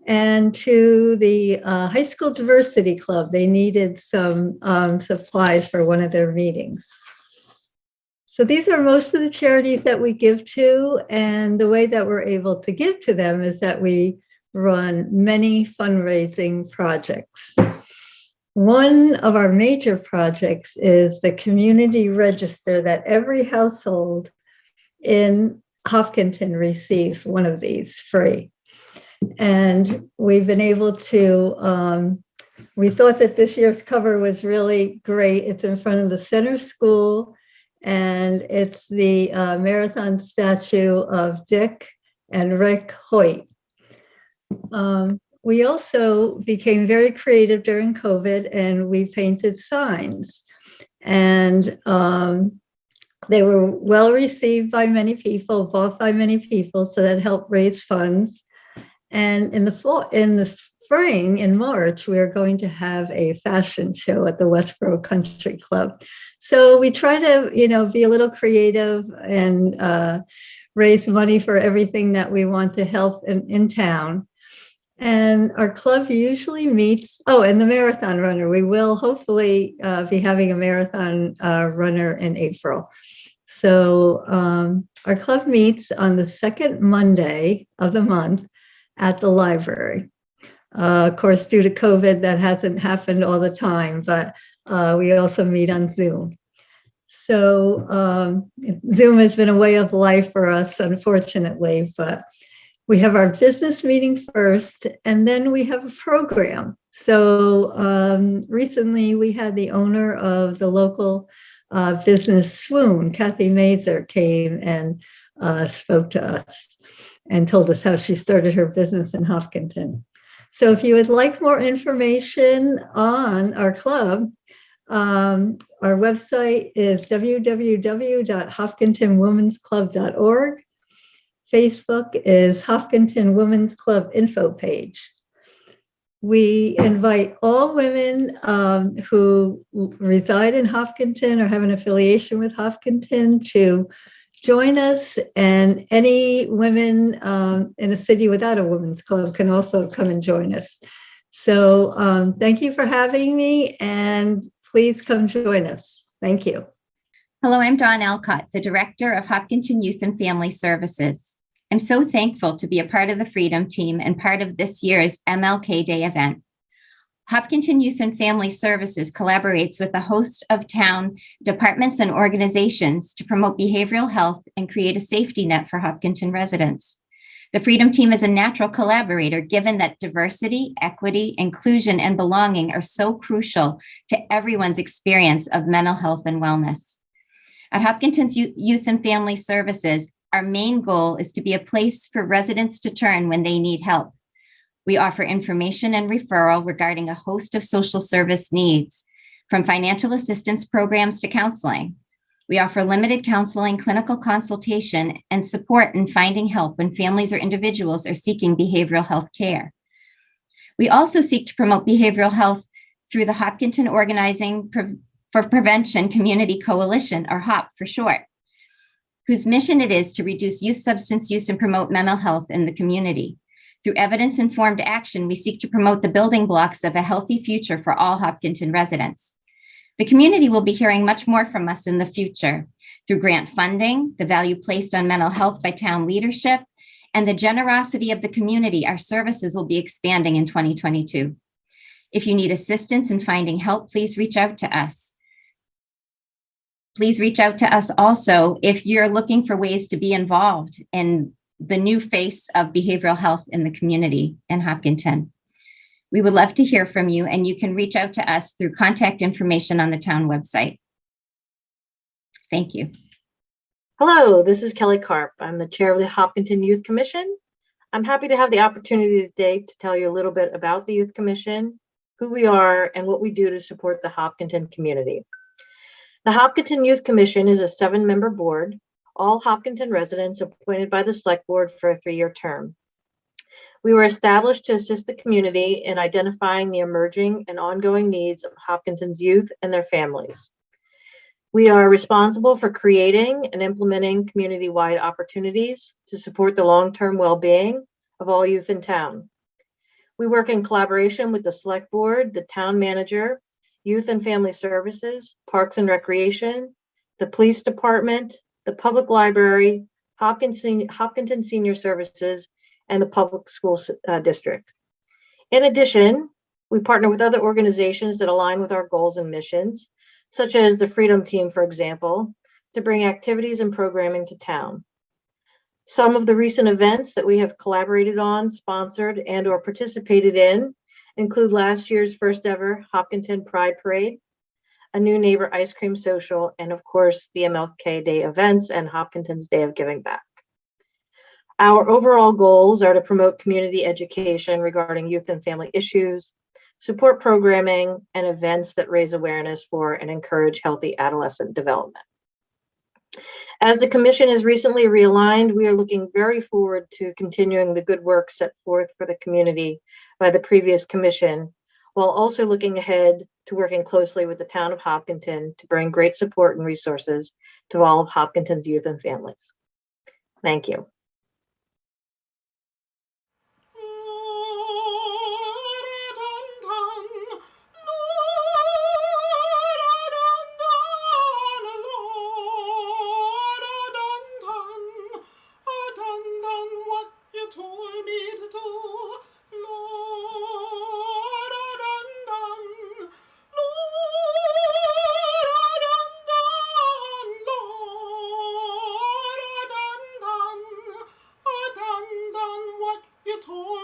and to the High School Diversity Club. They needed some supplies for one of their meetings. So these are most of the charities that we give to, and the way that we're able to give to them is that we run many fundraising projects. One of our major projects is the community register that every household in Hopkinton receives one of these free. And we've been able to, we thought that this year's cover was really great. It's in front of the center school, and it's the marathon statue of Dick and Rick Hoyt. We also became very creative during COVID, and we painted signs. And they were well received by many people, bought by many people, so that helped raise funds. And in the spring, in March, we are going to have a fashion show at the Westboro Country Club. So we try to, be a little creative and raise money for everything that we want to help in town. And our club usually meets, and the marathon runner. We will hopefully be having a marathon runner in April. So our club meets on the second Monday of the month at the library. Of course, due to COVID, that hasn't happened all the time, but we also meet on Zoom. So Zoom has been a way of life for us, unfortunately, but we have our business meeting first, and then we have a program. So recently we had the owner of the local business Swoon, Kathy Mazer, came and spoke to us and told us how she started her business in Hopkinton. So if you would like more information on our club, our website is www.hopkintonwomensclub.org. Facebook is Hopkinton Women's Club info page. We invite all women who reside in Hopkinton or have an affiliation with Hopkinton to join us, and any women in a city without a women's club can also come and join us. So thank you for having me, and please come join us. Thank you. Hello, I'm Dawn Alcott, the Director of Hopkinton Youth and Family Services. I'm so thankful to be a part of the Freedom Team and part of this year's MLK Day event. Hopkinton Youth and Family Services collaborates with a host of town departments and organizations to promote behavioral health and create a safety net for Hopkinton residents. The Freedom Team is a natural collaborator, given that diversity, equity, inclusion, and belonging are so crucial to everyone's experience of mental health and wellness. At Hopkinton's Youth and Family Services, our main goal is to be a place for residents to turn when they need help. We offer information and referral regarding a host of social service needs, from financial assistance programs to counseling. We offer limited counseling, clinical consultation, and support in finding help when families or individuals are seeking behavioral health care. We also seek to promote behavioral health through the Hopkinton Organizing for Prevention Community Coalition, or HOP for short, whose mission it is to reduce youth substance use and promote mental health in the community. Through evidence-informed action, we seek to promote the building blocks of a healthy future for all Hopkinton residents. The community will be hearing much more from us in the future through grant funding, the value placed on mental health by town leadership, and the generosity of the community. Our services will be expanding in 2022. If you need assistance in finding help, please reach out to us. Please reach out to us also if you're looking for ways to be involved in the new face of behavioral health in the community in Hopkinton. We would love to hear from you, and you can reach out to us through contact information on the town website. Thank you. Hello, this is Kelly Karp. I'm the chair of the Hopkinton Youth Commission. I'm happy to have the opportunity today to tell you a little bit about the Youth Commission, who we are, and what we do to support the Hopkinton community. The Hopkinton Youth Commission is a 7-member board, all Hopkinton residents appointed by the Select Board for a 3-year term. We were established to assist the community in identifying the emerging and ongoing needs of Hopkinton's youth and their families. We are responsible for creating and implementing community-wide opportunities to support the long-term well-being of all youth in town. We work in collaboration with the Select Board, the Town Manager, Youth and Family Services, Parks and Recreation, the Police Department, the Public Library, Hopkinton Senior Services, and the Public School District. In addition, we partner with other organizations that align with our goals and missions, such as the Freedom Team, for example, to bring activities and programming to town. Some of the recent events that we have collaborated on, sponsored, and/or participated in include last year's first ever Hopkinton Pride Parade, a new neighbor ice cream social, and of course, the MLK Day events and Hopkinton's Day of Giving Back. Our overall goals are to promote community education regarding youth and family issues, support programming and events that raise awareness for and encourage healthy adolescent development. As the commission is recently realigned, we are looking very forward to continuing the good work set forth for the community by the previous commission, while also looking ahead to working closely with the town of Hopkinton to bring great support and resources to all of Hopkinton's youth and families. Thank you. You told